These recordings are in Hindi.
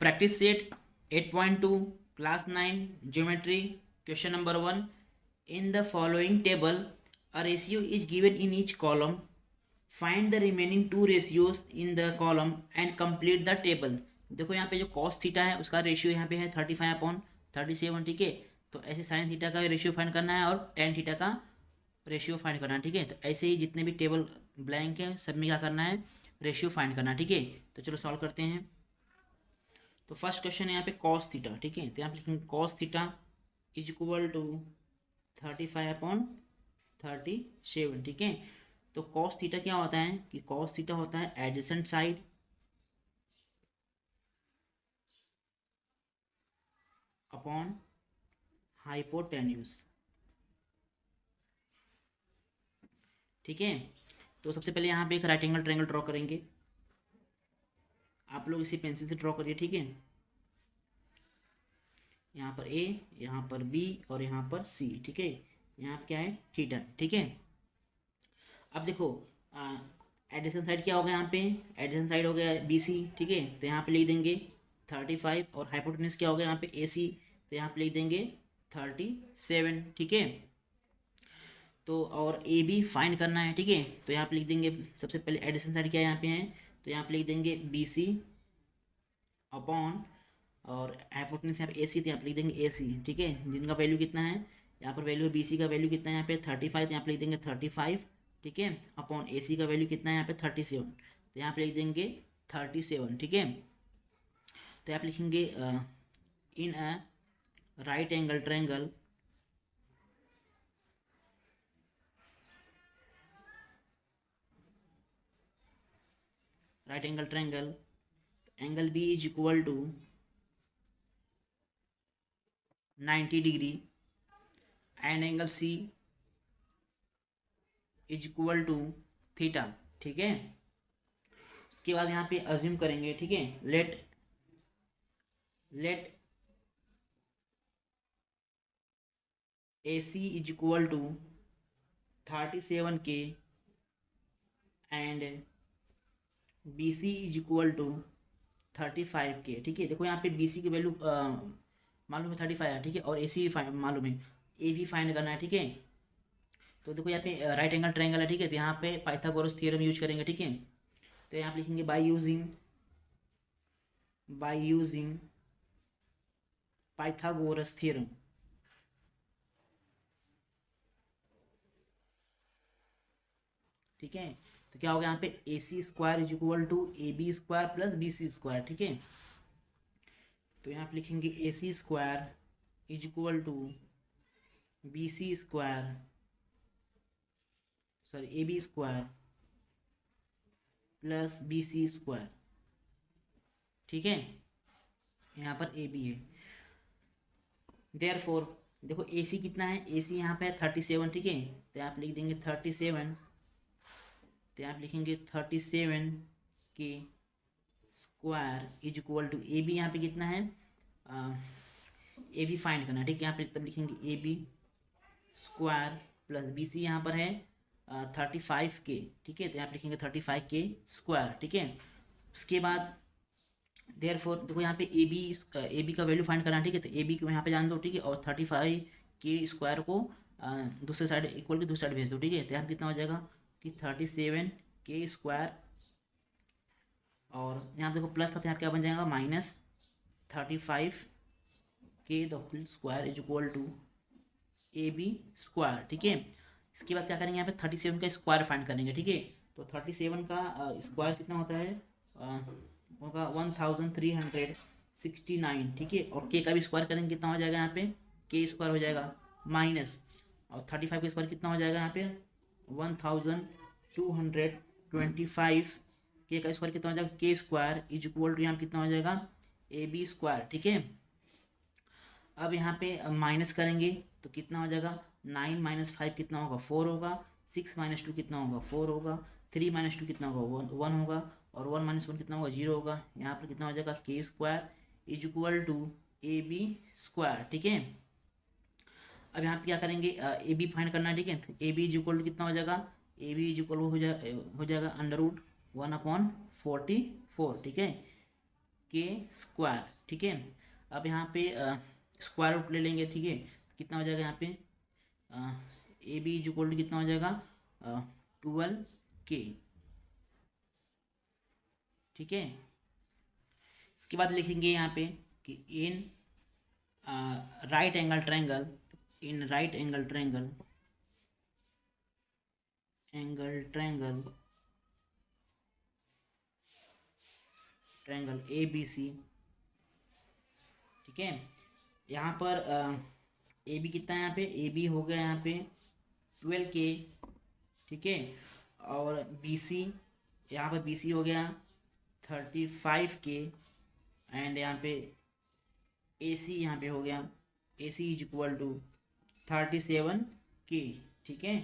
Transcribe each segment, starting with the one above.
Practice set 8.2 class 9 geometry question number 1 in the following table a ratio is given in each column find the remaining to ratios in the column and complete the table. देखो यहाँ पे जो कॉस थीटा है उसका रेशियो यहाँ पे है 35/37, ठीक है। तो ऐसे साइन थीटा का रेशियो फाइंड करना है और टेन थीटा का रेशियो फाइंड करना है, ठीक है। तो ऐसे ही जितने भी टेबल ब्लैंक है सब में क्या करना है, रेशियो फाइंड करना है, ठीक है। तो चलो सॉल्व करते हैं। तो फर्स्ट क्वेश्चन है यहाँ पे कॉस थीटा, ठीक है। तो यहाँ पे लिखेंगे cos theta is equal to 35/37, ठीक है। तो कॉस थीटा क्या होता है कि कॉस थीटा होता है एडजेसेंट साइड अपॉन हाइपोटेन्यूस, ठीक है। तो सबसे पहले यहाँ पे एक राइट एंगल ट्रायंगल ड्रॉ करेंगे। आप लोग इसी पेंसिल से ड्रॉ करिए, ठीक है। यहाँ पर ए, यहाँ पर बी और यहाँ पर सी, ठीक है। यहाँ पर क्या है, थीटा, ठीक है। अब देखो एडिशन साइड क्या होगा, यहाँ पे एडिशन साइड हो गया बी सी, ठीक है। तो यहाँ पे लिख देंगे 35 और हाइपोटेन्यूस क्या होगा यहाँ पे ए सी, तो यहाँ पे लिख देंगे 37, ठीक है। तो और ए बी फाइंड करना है, ठीक है। तो यहाँ पे लिख देंगे सबसे पहले एडिशन साइड क्या यहाँ पे है, तो यहाँ पे लिख देंगे बी सी अपॉन और हाइपोटेन्यूस यहाँ पे ए सी, तो यहाँ पे लिख देंगे ए सी, ठीक है। जिनका वैल्यू कितना है, यहाँ पर वैल्यू बी सी का वैल्यू कितना है यहाँ पे 35, तो यहाँ पे लिख देंगे 35, ठीक है। अपॉन ए सी का वैल्यू कितना है यहाँ पे 37, तो यहाँ पे लिख देंगे 37, ठीक है। तो यहाँ पे लिखेंगे in a right angle triangle angle B is equal to 90 degree and angle C is equal to theta, ठीक है। उसके बाद यहाँ पे अज्यूम करेंगे, ठीक है। Let A C is equal to 37K and B C is equal to 35K, ठीक है। देखो यहाँ पे बी सी की वैल्यू मालूम है 35 है, ठीक है। और ए सी भी मालूम है, ए भी फाइंड करना है, ठीक है। तो देखो यहाँ पे राइट एंगल ट्रायंगल है, ठीक है। तो यहाँ पे पाइथागोरस थ्योरम यूज करेंगे, ठीक है। तो यहाँ पे लिखेंगे बाय यूजिंग पाइथागोरस थ्योरम, ठीक है। तो क्या होगा यहाँ पे A C square is equal to A B square plus B C square, ठीक है। तो यहाँ पे लिखेंगे A C square is equal to B C square, sorry A B square plus B C square, ठीक है। यहाँ पर ए बी है। देयरफॉर देखो ए सी कितना है, ए सी यहाँ पे है 37, ठीक है। तो आप लिख देंगे 37, तो आप लिखेंगे 37 K square is equal to A B, यहाँ पे कितना है, ए बी फाइंड करना है, ठीक है। यहाँ पे तब लिखेंगे A B square plus B C यहाँ पर है 35K, ठीक है। तो यहाँ पे लिखेंगे 35K स्क्वायर, ठीक है। उसके बाद देयरफॉर देखो यहाँ पे ए बी का वैल्यू फाइंड करना है, ठीक है। तो ए बी को यहाँ पे जान दो, ठीक है। और 35K स्क्वायर को दूसरे साइड इक्वल की दूसरी साइड भेज दो, ठीक है। तो यहाँ कितना हो जाएगा कि 37K स्क्वायर और यहाँ देखो प्लस था तो यहाँ क्या बन जाएगा -35K the whole square is equal to A B square, ठीक है। इसके बाद क्या करेंगे, यहाँ पे 37 का स्क्वायर फाइंड करेंगे, ठीक है। तो 37 का स्क्वायर कितना होता है, होगा 1369, ठीक है। और के का भी स्क्वायर करेंगे कितना हो जाएगा, यहाँ पे के स्क्वायर हो जाएगा माइनस, और 35 का स्क्वायर कितना हो जाएगा यहाँ पे 1225, के का स्क्वायर कितना हो जाएगा K square is equal to यहाँ कितना हो जाएगा ए बी स्क्वायर, ठीक है। अब यहाँ पे माइनस करेंगे तो कितना हो जाएगा 9 - 5 कितना होगा 4 होगा, 6 - 2 कितना होगा 4 होगा, 3 - 2 कितना होगा 1 होगा, और 1 - 1 कितना होगा 0 होगा। यहाँ पर कितना हो जाएगा K square is equal to A B square, ठीक है। अब यहाँ पे क्या करेंगे, ए बी फाइंड करना है, ठीक है। तो A B is equal to कितना हो जाएगा, ए बी इज इक्वल हो जाएगा √1/44, ठीक है। के स्क्वायर, ठीक है। अब यहाँ पे स्क्वायर रूट ले लेंगे, ठीक है। कितना हो जाएगा यहाँ पे A B is equal to कितना हो जाएगा 12 के, ठीक है। इसके बाद लिखेंगे यहाँ पे कि in right angle triangle, in right angle triangle, triangle A B C, ठीक है। यहाँ पर ए बी कितना है, यहाँ पे ए बी हो गया यहाँ पे 12 के, ठीक है। और बी सी, यहाँ पर बी सी हो गया 35 के, एंड यहाँ पे ए सी यहाँ पे हो गया ए सी इज इक्वल टू 37 के, ठीक है।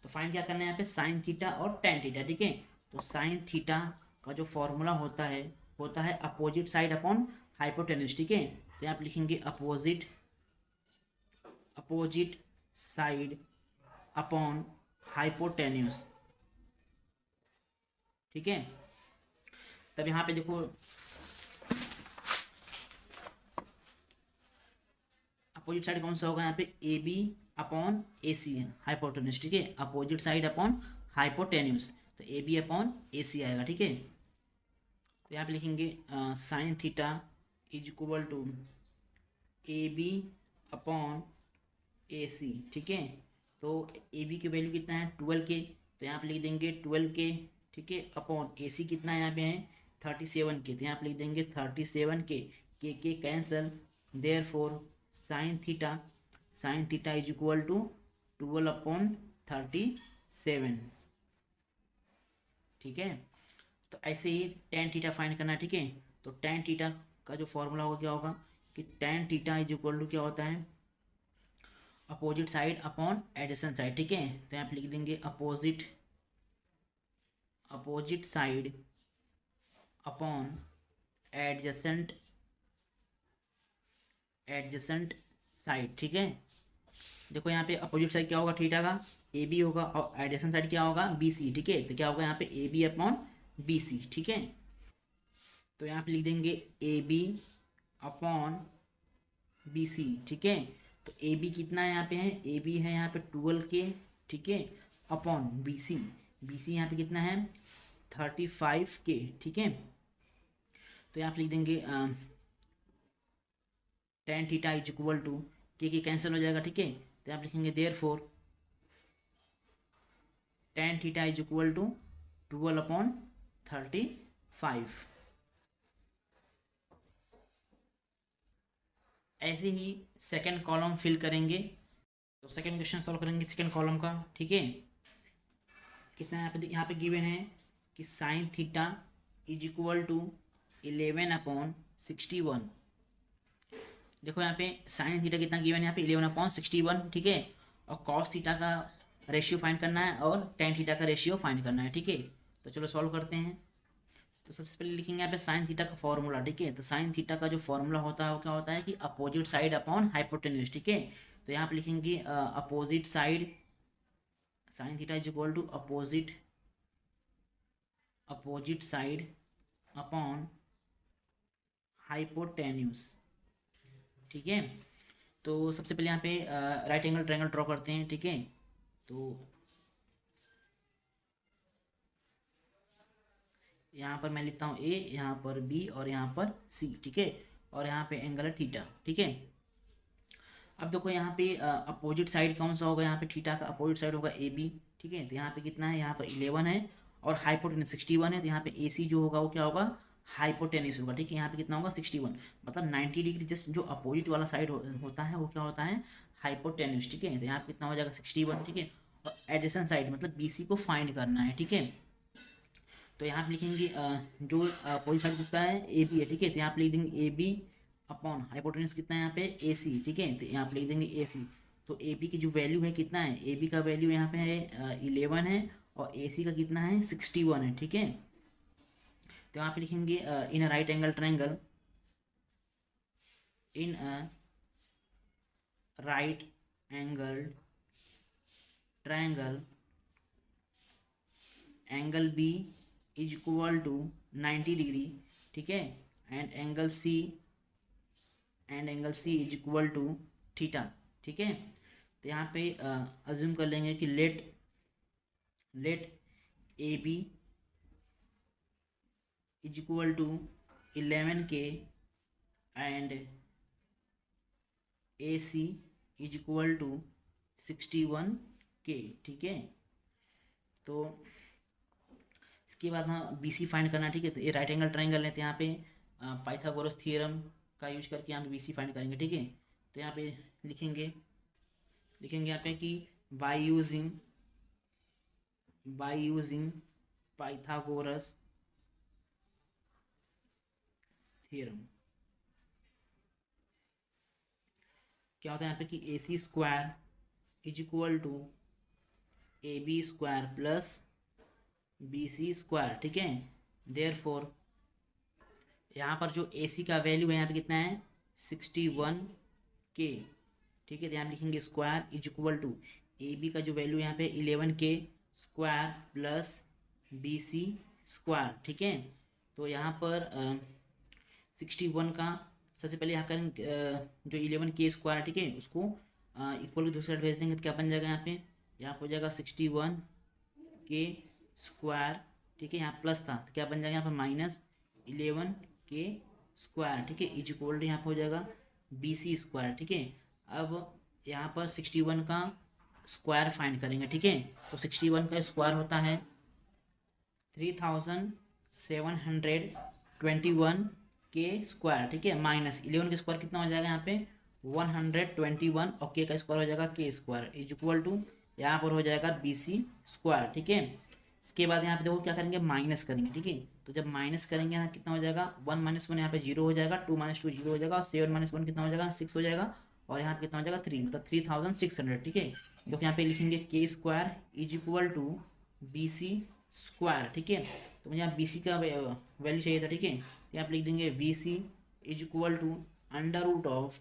तो फाइंड क्या करना है यहाँ पे साइन थीटा और टेन थीटा, ठीक है। तो साइन थीटा का जो फॉर्मूला होता है अपोजिट साइड अपॉन हाइपोटेन्यूज, ठीक है। तो यहाँ पे लिखेंगे अपोजिट साइड अपॉन हाइपोटेन्यूज, ठीक है। तब यहाँ पे देखो अपोजिट साइड कौन सा होगा, यहाँ पे ए बी अपॉन ए सी है हाइपोटेन्यूज, ठीक है। अपोजिट साइड अपॉन हाइपोटेन्यूज, तो ए बी अपॉन ए सी आएगा, ठीक है। तो यहाँ पे लिखेंगे sine theta is equal to A B upon A C, ठीक है। तो ए बी की वैल्यू कितना है 12 के, तो यहाँ पे लिख देंगे 12 के, ठीक है, अपॉन ए सी कितना है यहाँ पे है 37 के, तो यहाँ पे लिख देंगे 37 K cancel, therefore sine theta is equal to 12/37, ठीक है। तो ऐसे ही टेन थीटा फाइंड करना है, ठीक है। तो टेन थीटा का जो फॉर्मूला होगा क्या होगा कि tan theta is equal to क्या होता है opposite side upon adjacent side, ठीक है। तो यहाँ पे लिख देंगे opposite side upon adjacent side, ठीक है। देखो यहाँ पे अपोजिट साइड क्या होगा थीटा का ए बी होगा, और एडिशन साइड क्या होगा बी सी, ठीक है। तो क्या होगा यहाँ पे A B upon B C, ठीक है। तो यहाँ पे लिख देंगे A B upon B C, ठीक है। तो ए बी कितना है यहाँ पे है ए बी है यहाँ पे 12 के, ठीक है, अपॉन बी सी यहाँ पे कितना है 35 के, ठीक है। तो यहाँ पे लिख देंगे tan theta is equal to K cancel हो जाएगा, ठीक है। तो आप लिखेंगे therefore tan theta is equal to 12/35। ऐसे ही सेकंड कॉलम फिल करेंगे, तो सेकंड क्वेश्चन सॉल्व करेंगे सेकंड कॉलम का, ठीक है। कितना यहाँ पे गिवन है कि sine theta is equal to 11/61। देखो यहाँ पे साइन थीटा कितना गिवन है यहाँ पे 11/61, ठीक है। और कॉस थीटा का रेशियो फाइंड करना है और टेन थीटा का रेशियो फाइंड करना है, ठीक है। तो चलो सॉल्व करते हैं। तो सबसे पहले लिखेंगे यहाँ पे साइन थीटा का फॉर्मूला, ठीक है। तो साइन थीटा का जो फॉर्मूला होता है वो क्या होता है कि अपोजिट साइड अपॉन हाइपोटेन्यूज, ठीक है। तो यहाँ पे लिखेंगे opposite side, sine theta is equal to opposite side upon hypotenuse, ठीक है। तो सबसे पहले यहाँ पे राइट एंगल ट्रायंगल ड्रॉ करते हैं, ठीक है। तो यहाँ पर मैं लिखता हूँ ए, यहाँ पर बी और यहाँ पर सी, ठीक है। और यहाँ पे एंगल है थीटा, ठीक है। अब देखो यहाँ पे अपोजिट साइड कौन सा होगा, यहाँ पे थीटा का अपोजिट साइड होगा ए बी, ठीक है। तो यहाँ पे कितना है यहाँ पर 11 है और हाइपोटेन्यूज 61 है। तो यहाँ पे ए सी जो होगा वो क्या होगा हाइपोटेन्यूज होगा, ठीक है। यहाँ पे कितना होगा 61, मतलब 90 डिग्री जस्ट जो अपोजिट वाला साइड होता है वो क्या होता है हाइपोटेन्यूज, ठीक है। तो यहाँ पे कितना हो जाएगा 61, ठीक है। और एडिशन साइड मतलब बी सी को फाइंड करना है, ठीक है। तो यहाँ पे लिखेंगे जो अपोजिट साइड किसका है ए बी है, ठीक है। तो यहाँ पे लिख देंगे ए बी अपॉन हाइपोटेन्यूज कितना है यहाँ पे ए सी, ठीक है। तो यहाँ पे लिख देंगे ए सी। तो ए बी की जो वैल्यू है कितना है ए बी का वैल्यू यहाँ पे है 11 है और ए सी का कितना है 61 है, ठीक है। तो यहाँ पे लिखेंगे in a right angle triangle, in a right angle triangle angle B is equal to 90 degree, ठीक है। And angle C is equal to theta, ठीक है। तो यहाँ पे अज्यूम कर लेंगे कि let A B is equal to 11K and A C is equal to 61K, ठीक है। तो इसके बाद हाँ बी सी फाइंड करना, ठीक है। तो ये राइट एंगल ट्राइंगल लेते हैं, यहाँ पे पाइथागोरस थ्योरम का यूज करके यहाँ पे बी सी फाइंड करेंगे, ठीक है। तो यहाँ पे लिखेंगे यहाँ पे कि बाय यूजिंग पाइथागोरस थ्योरम क्या होता है यहाँ पे कि A C square is equal to A B square plus B C square, ठीक है। देयरफॉर यहाँ पर जो ए सी का वैल्यू है यहाँ पे कितना है 61K, ठीक है। तो यहाँ पे लिखेंगे square is equal to A B का जो वैल्यू यहाँ पे 11K square plus B C square, ठीक है। तो यहाँ पर 61 का सबसे पहले यहाँ करें जो 11K स्क्वायर, ठीक है, उसको इक्वल टू दूसरी साइड भेज देंगे तो क्या बन जाएगा यहाँ पे हो जाएगा 61K स्क्वायर, ठीक है। यहाँ प्लस था तो क्या बन जाएगा यहाँ पर माइनस 11K स्क्वायर, ठीक है, इज इक्वल टू यहाँ पर हो जाएगा बी सी स्क्वायर, ठीक है। अब यहाँ पर 61 का स्क्वायर फाइंड करेंगे, ठीक है। तो 61 का स्क्वायर होता है 3721K स्क्वायर, ठीक है, माइनस 11 का स्क्वायर कितना हो जाएगा यहाँ पे 121 और K का स्क्वायर हो जाएगा K square is equal to यहाँ पर हो जाएगा बी सी स्क्वायर, ठीक है। इसके बाद यहाँ पे देखो क्या करेंगे माइनस करेंगे, ठीक है। तो जब माइनस करेंगे यहाँ कितना हो जाएगा 1 - 1 यहाँ पे 0 हो जाएगा, 2 - 2 0 हो जाएगा और 7 - 1 कितना हो जाएगा 6 हो जाएगा और यहाँ पे कितना हो जाएगा 3, मतलब 3600, ठीक है। तो यहाँ पे लिखेंगे K square is equal to B C square, ठीक है। तो मुझे यहाँ बी सी का वैल्यू चाहिए था, ठीक है। तो यहाँ पे लिख देंगे B C is equal to √of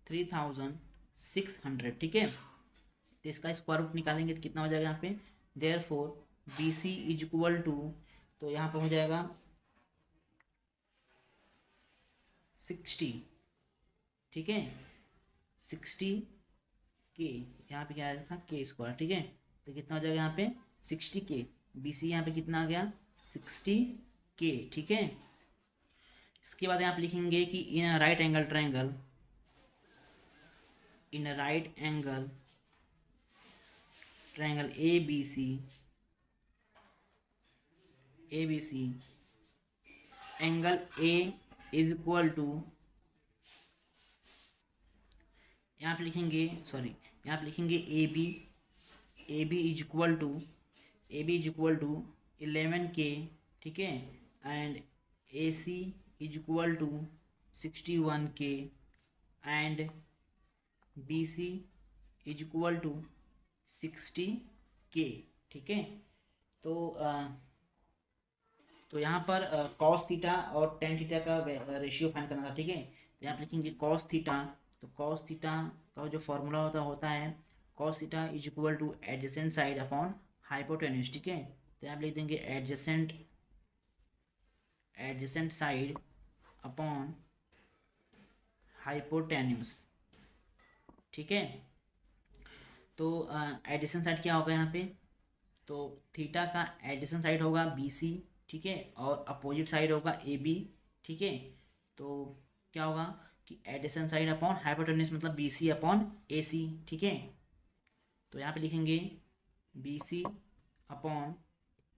3600, ठीक है। तो इसका स्क्वायर रूट निकालेंगे तो कितना हो जाएगा यहाँ पे therefore B C is equal to, तो यहाँ पर हो जाएगा 60, ठीक है, 60K, यहाँ पे क्या आया था K स्क्वायर, ठीक है। तो कितना हो जाएगा यहाँ पे 60K, बी सी यहाँ पे कितना आ गया 60K, ठीक है। इसके बाद यहाँ पे लिखेंगे कि in a right angle triangle A B C angle A is equal to, यहाँ पे लिखेंगे A B is equal to 11K, ठीक है, and A C is equal to 61K and B C is equal to 60K, ठीक है। तो यहाँ पर कॉस थीटा और टेन थीटा का रेशियो फाइंड करना था, ठीक है। तो यहाँ पे लिखेंगे कॉस थीटा, तो कॉस थीटा का जो फॉर्मूला होता है cos theta is equal to adjacent side upon hypotenuse, ठीक है। तो यहाँ पे लिख देंगे एडजेसेंट साइड अपॉन हाइपोटेन्यूज, ठीक है। तो एडजेसेंट साइड क्या होगा यहाँ पे, तो थीटा का एडजेसेंट साइड होगा बी सी, ठीक है, और अपोजिट साइड होगा ए बी, ठीक है। तो क्या होगा कि एडजेसेंट साइड अपॉन हाइपोटेन्यूज मतलब B C upon A C, ठीक है। तो यहाँ पे लिखेंगे B C upon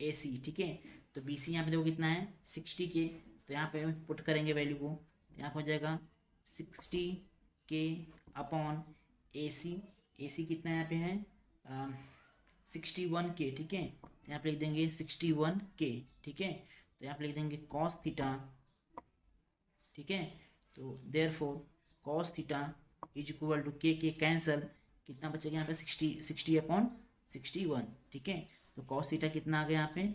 A C, ठीक है। तो बी सी यहाँ पे देखो कितना है 60K, तो यहाँ पे पुट करेंगे वैल्यू को, तो यहाँ पे हो जाएगा 60K अपॉन ए सी कितना यहाँ पे है 61K, ठीक है। तो यहाँ पे लिख देंगे 61K, ठीक है। तो यहाँ पे लिख देंगे कॉस थीटा, ठीक है। तो therefore cos theta is equal to K cancel, कितना बचेगा यहाँ पे 60 अपॉन 61, ठीक है। तो कॉस थीटा कितना आ गया यहाँ पे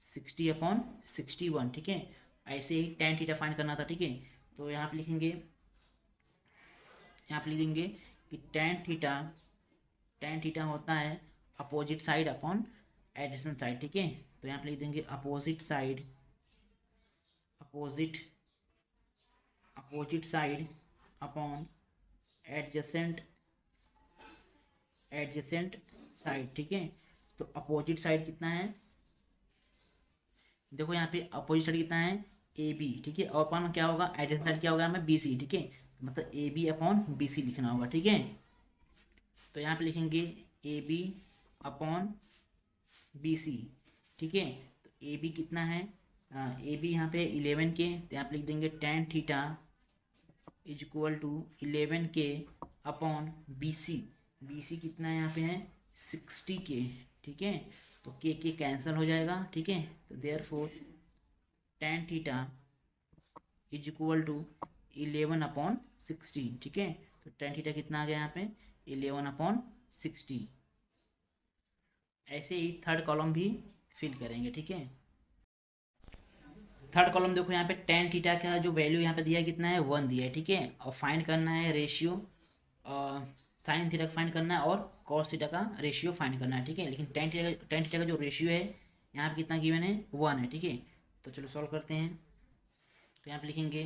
60 अपॉन 61, ठीक है। ऐसे ही टेन थीटा फाइंड करना था, ठीक है। तो यहाँ पे लिख देंगे कि टेन थीटा होता है opposite side upon adjacent side, ठीक है। तो यहाँ पे लिख देंगे opposite opposite side upon adjacent adjacent side, ठीक है। तो अपोजिट साइड कितना है, देखो यहाँ पे अपोजिट साइड कितना है ए बी, ठीक है। और अपॉन क्या होगा, एडजेसेंट साइड क्या होगा हमें बी सी, ठीक है। मतलब A B upon B C लिखना होगा, ठीक है। तो यहाँ पे लिखेंगे A B upon B C, ठीक है। तो ए बी कितना है, ए बी यहाँ पे 11 के, तो यहाँ पे लिख देंगे tan theta is equal to 11 K upon B C. B C कितना है यहाँ पे है 60 के, ठीक है। तो के कैंसिल हो जाएगा, ठीक है। तो therefore tan theta is equal to 11 upon 60, ठीक है। तो tan थीटा कितना आ गया यहाँ पे 11 अपॉन 60। ऐसे ही थर्ड कॉलम भी फिल करेंगे, ठीक है। थर्ड कॉलम देखो यहाँ पे tan थीटा का जो वैल्यू यहाँ पे दिया है कितना है 1 दिया है, ठीक है। और फाइंड करना है रेशियो, साइन थीटा का फाइंड करना है और cos थीटा का रेशियो फाइंड करना है, ठीक है। लेकिन tan थीटा का जो रेशियो है यहाँ पे कितना गिवन है 1 है, ठीक है। तो चलो सॉल्व करते हैं। तो यहाँ पे लिखेंगे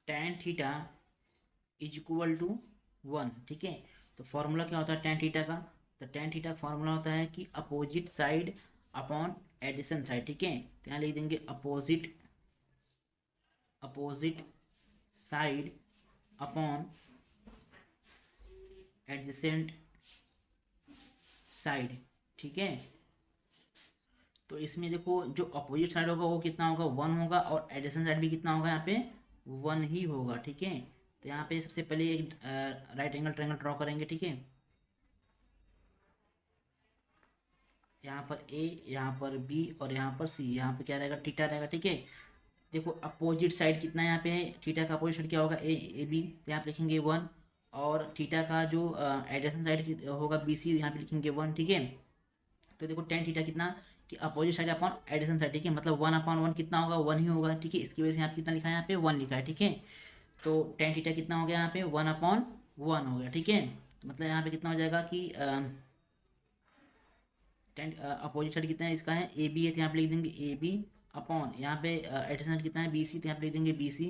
tan theta is equal to 1, ठीक है। तो फॉर्मूला क्या होता है tan थीटा का, तो tan थीटा का फॉर्मूला होता है कि opposite side upon adjacent side, ठीक है। तो यहाँ लिख देंगे opposite side upon adjacent side, ठीक है। तो इसमें देखो जो अपोजिट साइड होगा वो कितना होगा 1 होगा, और एडिशन साइड भी कितना होगा यहाँ पे 1 ही होगा, ठीक है। तो यहाँ पे सबसे पहले एक राइट एंगल ट्रायंगल ड्रॉ करेंगे, ठीक है। यहाँ पर ए, यहाँ पर बी और यहाँ पर सी, यहाँ पे क्या रहेगा थीटा रहेगा, ठीक है। देखो अपोजिट साइड कितना यहाँ पे है, थीटा का अपोजिट साइड क्या होगा ए बी, तो यहाँ पे लिखेंगे 1। और थीटा का जो एडिशन साइड होगा बी सी, यहाँ पे लिखेंगे 1, ठीक है। तो देखो tan थीटा कितना कि opposite side upon adjacent side, ठीक है। मतलब 1/1 कितना होगा 1 ही होगा, ठीक है। इसकी वजह से यहाँ पे कितना लिखा है, यहाँ पे 1 लिखा है, ठीक है। तो tan थीटा कितना हो गया यहाँ पे 1/1 हो गया, ठीक है। तो मतलब यहाँ पे कितना हो जाएगा कि टेन अपोजिट साइड कितना है इसका है ए बी है, तो यहाँ पे लिख देंगे ए बी अपॉन यहाँ पे एडिशन साइड कितना है बी सी, तो यहाँ पे लिख देंगे बी सी।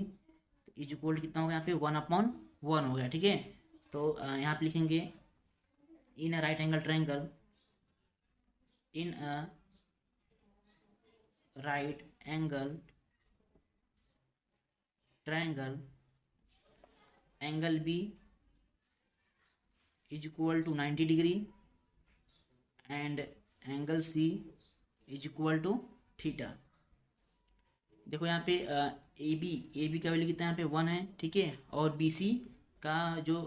तो इज इक्वल कितना हो गया यहाँ पे 1/1 हो गया, ठीक है। तो यहाँ पे लिखेंगे in a right angle triangle, in a right angle triangle angle B is equal to 90 degree and angle C is equal to theta. देखो यहाँ पे ए बी का वैल्यू कितना है यहाँ पे 1 है, ठीक है। और बी सी का जो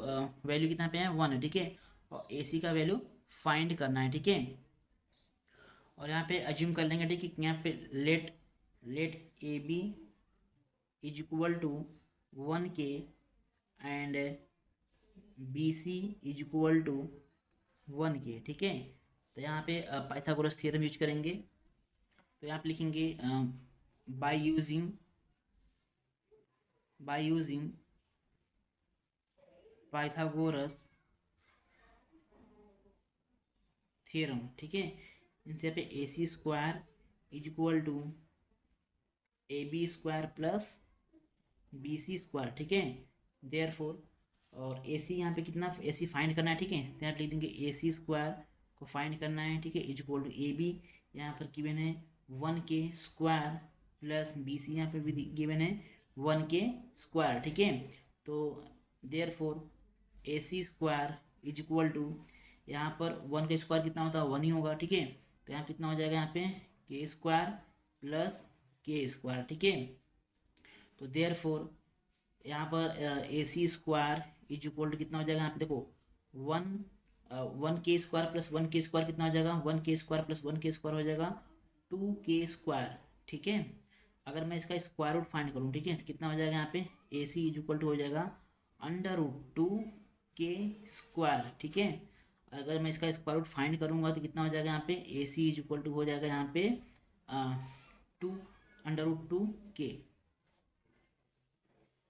वैल्यू कितना पे है 1 है, ठीक है। और ए सी का वैल्यू फाइंड करना है, ठीक है। और यहाँ पे अज्यूम कर लेंगे, ठीक है। यहाँ पे let A B is equal to 1 K and B C is equal to 1 K, ठीक है। तो यहाँ पे पाइथागोरस थ्योरम यूज करेंगे। तो यहाँ पे लिखेंगे बाय यूजिंग पाइथागोरस थ्योरम, ठीक है। इनसे यहाँ पे A C square is equal to A B square plus B C square, ठीक है। देयरफॉर और ए सी यहाँ पे कितना ए सी फाइंड करना है, ठीक है। तो यहाँ लिख देंगे ए सी स्क्वायर को फाइंड करना है, ठीक है, is equal to A B यहाँ पर गिवन है 1 के स्क्वायर प्लस बी सी यहाँ पे भी गिवन है 1 के स्क्वायर, ठीक है। तो therefore A C square is equal to यहाँ पर 1 का स्क्वायर कितना होता है 1 ही होगा, ठीक है। तो यहाँ कितना हो जाएगा यहाँ पे के स्क्वायर प्लस के स्क्वायर, ठीक है। तो देयरफॉर यहाँ पर ए C square is equal to कितना हो जाएगा यहाँ पे देखो 1 के स्क्वायर प्लस 1 के स्क्वायर कितना हो जाएगा 1 के स्क्वायर प्लस 1 के स्क्वायर हो जाएगा 2 के स्क्वायर, ठीक है। अगर मैं इसका स्क्वायर रूट फाइंड करूँ, ठीक है, तो कितना हो जाएगा यहाँ पे A C is equal to हो जाएगा √2 के स्क्वायर, ठीक है। अगर मैं इसका स्क्वायर रूट फाइंड करूँगा तो कितना हो जाएगा यहाँ पे A C is equal to हो जाएगा यहाँ पे 2 √2 के,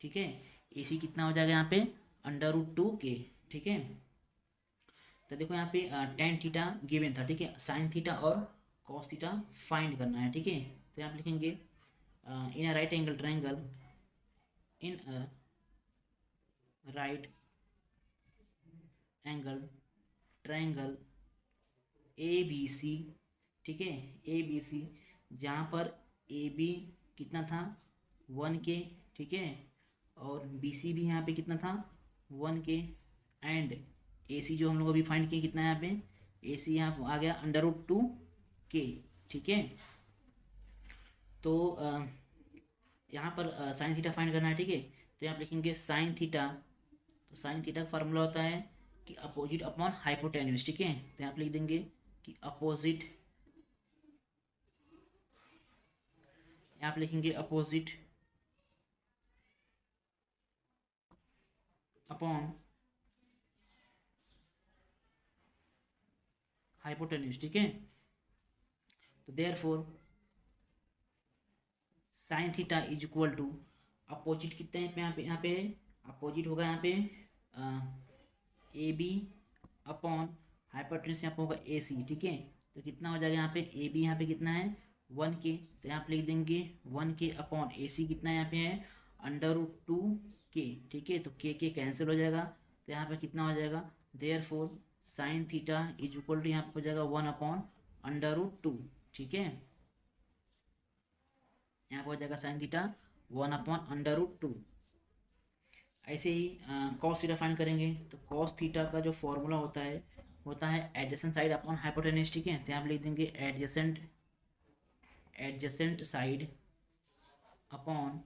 ठीक है। ए सी कितना हो जाएगा यहाँ पे √2 के, ठीक है। तो देखो यहाँ पे tan थीटा गिवन था, ठीक है। साइन थीटा और cos थीटा फाइंड करना है, ठीक है। तो यहाँ पे लिखेंगे in a right angle triangle in a right angle triangle A B C, ठीक है, ए बी सी, जहाँ पर ए बी कितना था 1 के, ठीक है, और बी सी भी यहाँ पे कितना था 1 के, एंड ए सी जो हम लोग अभी फाइंड किए कितना है यहाँ पे, ए सी यहाँ आ गया √2 के, ठीक है। तो यहाँ पर साइन थीटा फाइंड करना है, ठीक है। तो यहाँ पे लिखेंगे साइन थीटा, तो साइन थीटा का फार्मूला होता है कि अपोजिट अपॉन हाइपोटेन्यूज, ठीक है। तो यहाँ पे लिख देंगे कि अपोजिट, यहाँ पे लिखेंगे अपोजिट अपॉन हाइपोटेन्यूज, ठीक है। तो therefore sine theta is equal to, opposite कितने हैं यहाँ पे अपोजिट होगा यहाँ पे ए बी अपॉन हाइपोटेन्यूज यहाँ पे होगा ए सी, ठीक है। तो कितना हो जाएगा यहाँ पे, ए बी यहाँ पे कितना है 1 के, तो यहाँ पे लिख देंगे 1 के अपॉन ए सी कितना यहाँ पे है √2 के, ठीक है। तो के कैंसिल हो जाएगा, तो यहाँ पे कितना हो जाएगा, therefore sine theta is equal to यहाँ पे हो जाएगा 1/√2, ठीक है। यहाँ पर हो जाएगा साइन थीटा 1/√2। ऐसे ही कॉस थीटा फाइंड करेंगे, तो कॉस थीटा का जो फॉर्मूला होता है एडजेसेंट साइड अपॉन हाइपोटेन्यूज, ठीक है। तो यहाँ पे लिख देंगे एडजेसेंट साइड अपॉन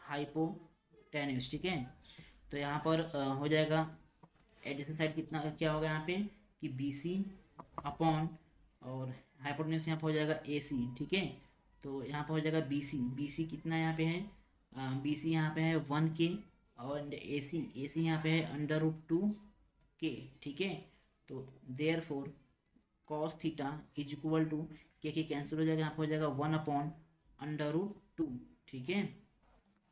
हाइपोटेन्यूज, ठीक है। तो यहाँ पर हो जाएगा एडजेसेंट साइड कितना क्या होगा यहाँ पे कि बी सी अपॉन, और हाइपोटेन्यूज यहाँ पर हो जाएगा ए सी, ठीक है। तो यहाँ पर हो जाएगा बी सी कितना यहाँ पे है, बी सी यहाँ पे है 1 के, और ए सी यहाँ पे है √2 के, ठीक है। तो therefore cos theta is equal to K cancel हो जाएगा, यहाँ पे हो जाएगा 1/√2, ठीक है।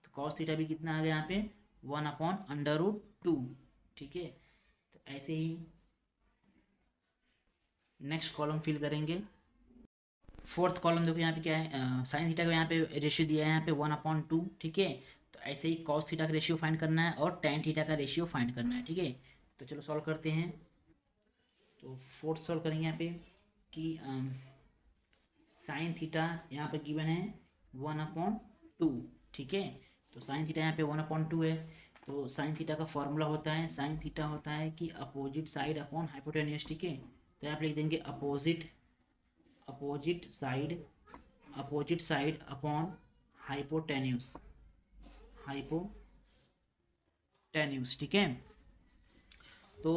तो कॉस थीटा भी कितना आ गया यहाँ पे 1/√2, ठीक है। तो ऐसे ही नेक्स्ट कॉलम फिल करेंगे। फोर्थ कॉलम देखो यहाँ पे क्या है, साइन थीटा का यहाँ पे रेशियो दिया है यहाँ पे 1/2, ठीक है। तो ऐसे ही कॉस थीटा का रेशियो फाइंड करना है और टेन थीटा का रेशियो फाइंड करना है, ठीक है। तो चलो सॉल्व करते हैं। तो फोर्थ सॉल्व करेंगे यहाँ पे कि साइन थीटा यहाँ पे गिवन है 1/2, ठीक है। तो साइन थीटा यहाँ पे 1/2 है। तो साइन थीटा का फॉर्मूला होता है, साइन थीटा होता है कि अपोजिट साइड अपॉन हाइपोटेन्यूज, ठीक है। तो यहाँ पे लिख देंगे अपोजिट साइड अपॉन हाइपोटेन्यूज, ठीक है। तो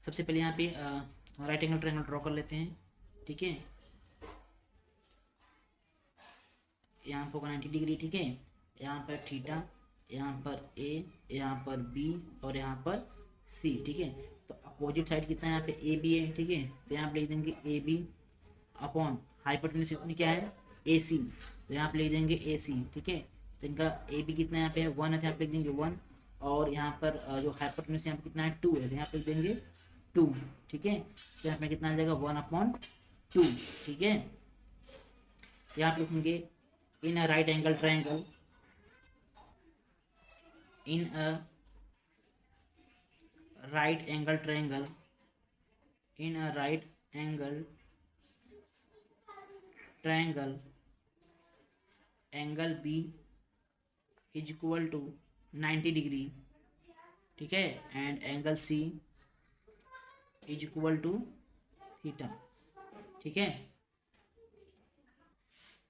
सबसे पहले यहाँ पे राइट एंगल ट्रायंगल ड्रॉ कर लेते हैं, ठीक है। यहाँ पर 90 डिग्री, ठीक है। यहाँ पर थीटा, यहाँ पर ए, यहाँ पर बी और यहाँ पर सी, ठीक है। तो अपोजिट साइड कितना है यहाँ पे ए बी है, ठीक है। तो यहाँ पे लिख देंगे ए बी अपॉन हाइपोटेन्यूज कितनी क्या है ए सी, तो यहाँ पे लिख देंगे ए सी, ठीक है। तो इनका ए बी कितना यहाँ पे है 1 है, तो यहाँ पे लिख देंगे 1, और यहाँ पर जो हाइपोटेन्यूज यहाँ पे कितना है 2 है, तो यहाँ पे लिख देंगे 2, ठीक है। तो यहाँ पे कितना आ जाएगा 1/2, ठीक है। तो यहाँ पे लिखेंगे in a right angle triangle, in a right angle triangle, in a right angle triangle, angle B is equal to 90 degree, ठीक है, and angle C is equal to theta, ठीक है।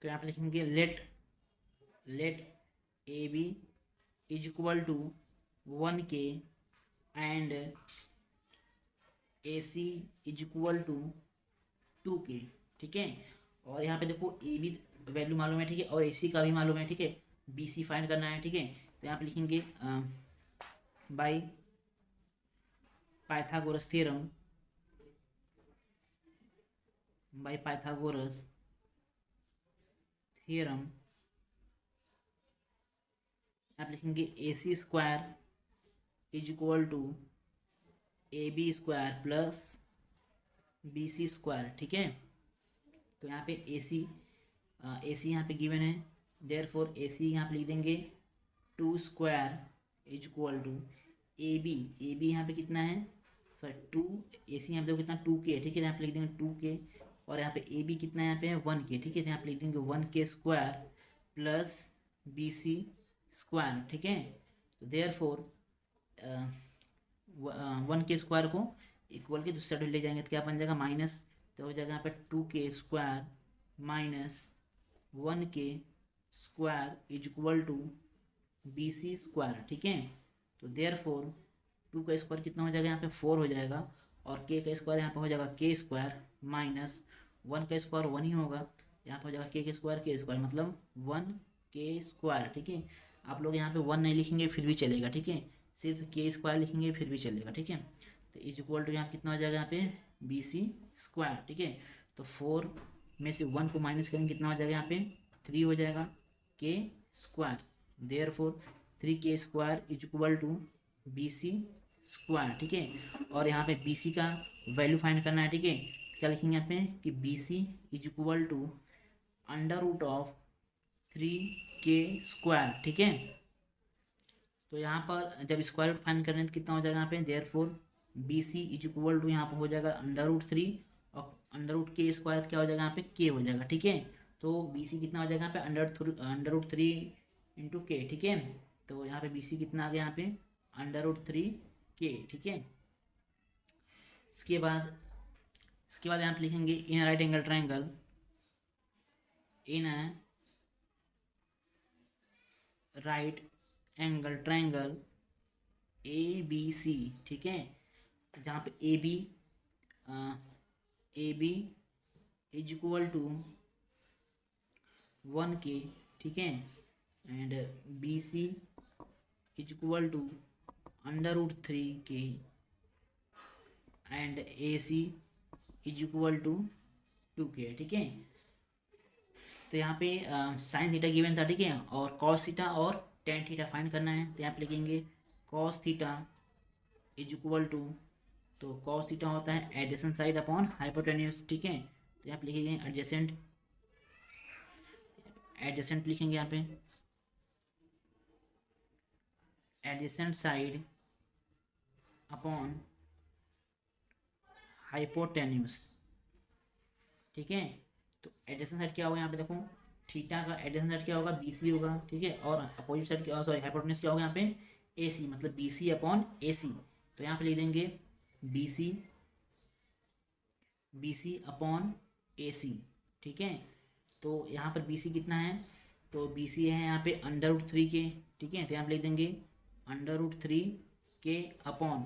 तो यहाँ पे लिखेंगे let A B is equal to 1 K and A C is equal to 2 K, ठीक है। और यहाँ पे देखो ए बी वैल्यू मालूम है, ठीक है, और ए सी का भी मालूम है, ठीक है। बी सी फाइंड करना है, ठीक है। तो यहाँ पे लिखेंगे by Pythagoras theorem, by Pythagoras theorem, आप लिखेंगे A C square is equal to A B square plus B C square, ठीक है। तो यहाँ पे ए सी यहाँ पे गिवन है, देयरफॉर ए सी यहाँ पे लिख देंगे 2 square is equal to A B यहाँ पे कितना है, सॉरी 2 ए सी यहाँ पे देखो कितना 2k, ठीक है, यहाँ पे लिख देंगे 2k, और यहाँ पे ए बी कितना यहाँ पे है 1k, ठीक है, तो यहाँ पे लिख देंगे 1k square plus B C square, ठीक है। तो देयरफॉर 1k स्क्वायर को इक्वल के दूसरी साइड ले जाएंगे तो क्या बन जाएगा माइनस, तो हो जाएगा यहाँ पे 2k square minus 1k square is equal to B C square, ठीक है। तो देयरफॉर 2 का स्क्वायर कितना हो जाएगा यहाँ पे 4 हो जाएगा, और k का स्क्वायर यहाँ पे हो जाएगा k स्क्वायर माइनस 1 का स्क्वायर 1 ही होगा, यहाँ पे हो जाएगा k स्क्वायर मतलब 1k स्क्वायर, ठीक है। आप लोग यहाँ पे 1 नहीं लिखेंगे फिर भी चलेगा, ठीक है, सिर्फ k स्क्वायर लिखेंगे फिर भी चलेगा, ठीक है। तो इज इक्वल टू यहाँ कितना हो जाएगा यहाँ पे बी सी स्क्वायर, ठीक है। तो 4 में से 1 को माइनस करेंगे कितना हो जाएगा यहाँ पे 3 हो जाएगा k square, therefore 3k square is equal to B C square, ठीक है। और यहाँ पे बी सी का वैल्यू फाइंड करना है, ठीक है। क्या लिखेंगे यहाँ पे कि B C is equal to under root of 3k square, ठीक है। तो यहाँ पर जब स्क्वायर रूट फाइंड करें तो कितना हो जाएगा यहाँ पे therefore B C is equal to यहाँ पर हो जाएगा अंडर रूट 3 और अंडर रूट के स्क्वायर क्या हो जाएगा यहाँ पे k हो जाएगा, ठीक है। तो बी सी कितना हो जाएगा यहाँ पे अंडर रूट 3 इंटू के, ठीक है। तो यहाँ पे बी सी कितना आ गया यहाँ पे अंडर रूट 3k, ठीक है। इसके बाद यहाँ पे लिखेंगे in right angle triangle, in right angle triangle A B C, ठीक है। जहाँ पे A B is equal to 1k, ठीक है, and B C is equal to under root 3k and A C is equal to 2k, ठीक है। तो यहाँ पे साइन थीटा गिवन था, ठीक है, और कॉस थीटा और टेन थीटा फाइंड करना है। तो यहाँ पे लिखेंगे cos theta is equal to, तो कॉस थीटा होता है एडजेसेंट साइड अपॉन हाइपोटेन्यूज, ठीक है। तो यहाँ पे लिखेंगे एडजेसेंट लिखेंगे यहाँ पे एडजेसेंट साइड अपॉन हाइपोटेन्यूज, ठीक है। तो एडजेसेंट साइड क्या होगा यहाँ पे देखो, थीटा का एडजेसेंट साइड क्या होगा बी सी होगा, ठीक है, और अपोजिट साइड क्या, सॉरी हाइपोटेन्यूज क्या होगा यहाँ पे ए सी, मतलब B C upon A C. तो यहाँ पे लिख देंगे B C upon A C, ठीक है। तो यहाँ पर बी सी कितना है, तो बी सी है यहाँ पे अंडर रूट 3k, ठीक है। तो यहाँ पे लिख देंगे under root 3k upon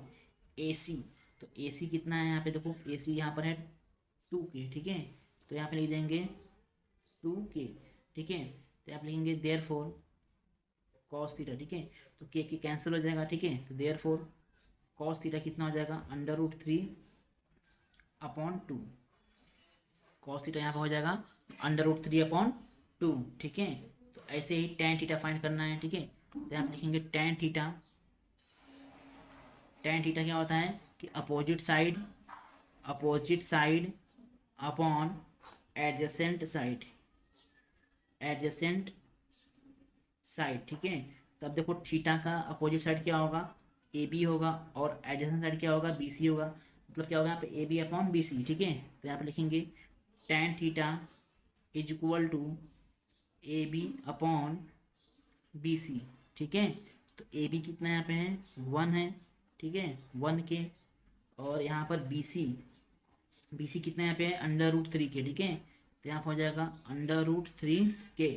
A C. तो ए सी कितना है यहाँ पे देखो, ए सी यहाँ पर है 2k, ठीक है। तो यहाँ पे लिख देंगे 2k, ठीक है। तो यहाँ पे लिखेंगे देयरफॉर कॉस थीटा, ठीक है। तो के कैंसिल हो जाएगा, ठीक है। तो देयरफॉर कॉस थीटा कितना हो जाएगा under root 3 upon 2, cos theta यहाँ पे हो जाएगा अंडर रूट 3 अपॉन 2, ठीक है। तो ऐसे ही टेन थीटा फाइंड करना है, ठीक है। तो यहाँ पे लिखेंगे टेन थीटा क्या होता है कि opposite side upon adjacent side, ठीक है। तो अब देखो थीटा का अपोजिट साइड क्या होगा ए बी होगा, और एडजेसेंट साइड क्या होगा बी सी होगा, मतलब क्या होगा यहाँ पे A B upon B C, ठीक है। तो यहाँ पे लिखेंगे tan theta is equal to A B upon B C, ठीक है। तो ए बी कितना यहाँ पे है 1 है, ठीक है, 1k, और यहाँ पर बी सी कितना यहाँ पे है अंडर रूट 3k, ठीक है। तो यहाँ पर हो जाएगा अंडर रूट 3k,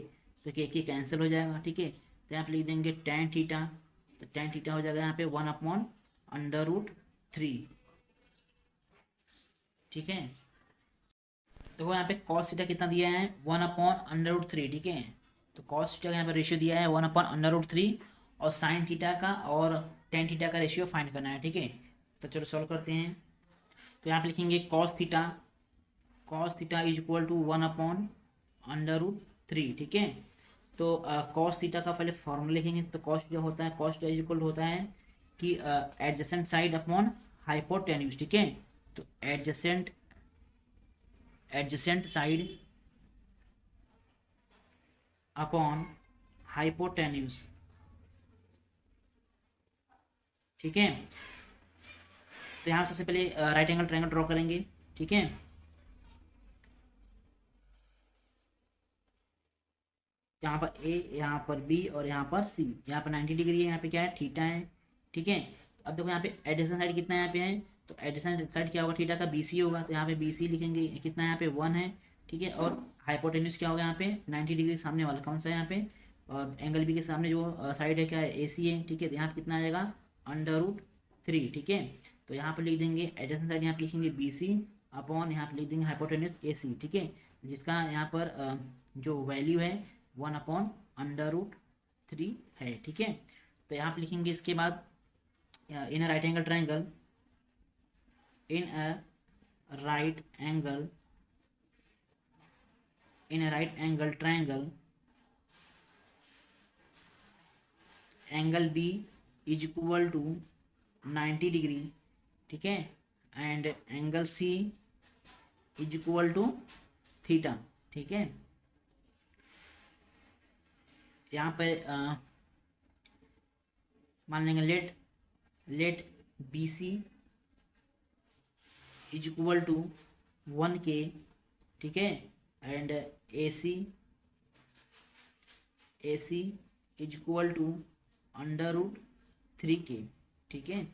तो के कैंसिल हो जाएगा, ठीक है। तो यहाँ पे लिख देंगे टेन थीटा, तो टेन थीटा हो जाएगा यहाँ पे 1 अपॉन अंडर रूट 3, ठीक है। देखो यहाँ पे कॉस थीटा कितना दिया है 1 अपॉन अंडर रूट 3, ठीक है। तो कॉस थीटा का यहाँ पे रेशियो दिया है 1 अपॉन अंडर रूट 3, और साइन थीटा का और टेन थीटा का रेशियो फाइंड करना है, ठीक है। तो चलो सॉल्व करते हैं। तो यहाँ पे लिखेंगे cos theta is equal to 1 upon under root 3, ठीक है। तो कॉस थीटा का पहले फॉर्मूला लिखेंगे। तो कॉस जो होता है, कॉस इज इक्वल होता है कि एडजेसेंट साइड अपॉन हाइपोटेन्यूज, ठीक है। तो एडजेसेंट साइड अपॉन हाइपोटेन्यूज, ठीक है। तो यहाँ सबसे पहले राइट एंगल ट्रायंगल ड्रॉ करेंगे, ठीक है। यहाँ पर ए, यहाँ पर बी और यहाँ पर सी। यहाँ पर 90 डिग्री है, यहाँ पे क्या है, थीटा है, ठीक है। अब देखो यहाँ पे एडिशन साइड कितना यहाँ पे है, तो एडिशन साइड क्या होगा, थीटा का BC होगा, तो यहाँ पे BC लिखेंगे, कितना यहाँ पे 1 है, ठीक है। और हाइपोटेन्यूज क्या होगा यहाँ पे 90 डिग्री सामने वाला कौन सा है यहाँ पे, और एंगल बी के सामने जो साइड है क्या है, AC है, ठीक है। तो यहाँ पे कितना आ जाएगा √3, ठीक है। तो यहाँ पे लिख देंगे एडिशन साइड, यहाँ पे लिखेंगे BC अपॉन यहाँ पे लिख देंगे हाइपोटेन्यूज AC, ठीक है। जिसका यहाँ पर जो वैल्यू है 1/√3 है, ठीक है। तो यहाँ पे लिखेंगे इसके बाद in a right angle triangle, in a right angle triangle angle B is equal to 90 degree, ठीक है, and angle C is equal to theta, ठीक है। यहाँ पर मान लेंगे let BC is equal to 1K, ठीक है, and AC is equal to √3K, ठीक है।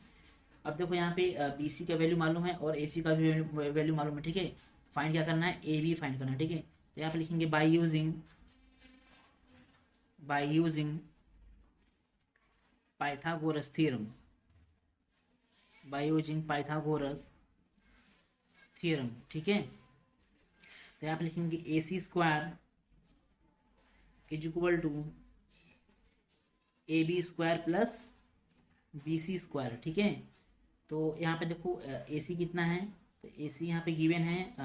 अब देखो यहाँ पे BC का वैल्यू मालूम है और AC का भी वैल्यू मालूम है, ठीक है। फाइंड क्या करना है, AB फाइंड करना है, ठीक है। तो यहाँ पे लिखेंगे बाय यूजिंग पाइथागोरस थ्योरम, ठीक है। तो यहाँ पे लिखेंगे AC² is equal to AB² plus BC², ठीक है। तो यहाँ पे देखो AC कितना है, तो AC यहाँ पे गिवन है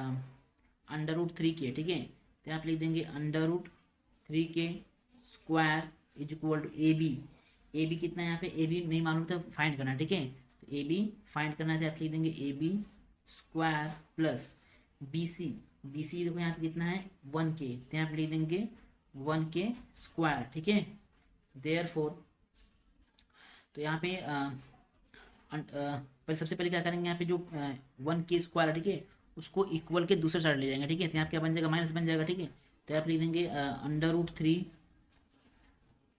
√3K, ठीक है। तो यहाँ पे लिख देंगे √3K² is equal to AB कितना है, यहाँ पे AB नहीं मालूम था, फाइंड करना है, ठीक है। तो AB फाइंड करना है, तो आप लिख देंगे AB² प्लस BC देखो यहाँ पे कितना है 1K, तो यहाँ पे लिख देंगे 1K², ठीक है। देयरफॉर तो यहाँ पे पहले सबसे पहले क्या करेंगे, यहाँ पे जो 1K² है, ठीक है, उसको इक्वल के दूसरे साइड ले जाएंगे, ठीक है। तो यहाँ क्या बन जाएगा, माइनस बन जाएगा, ठीक है। तो यहाँ पे लिख देंगे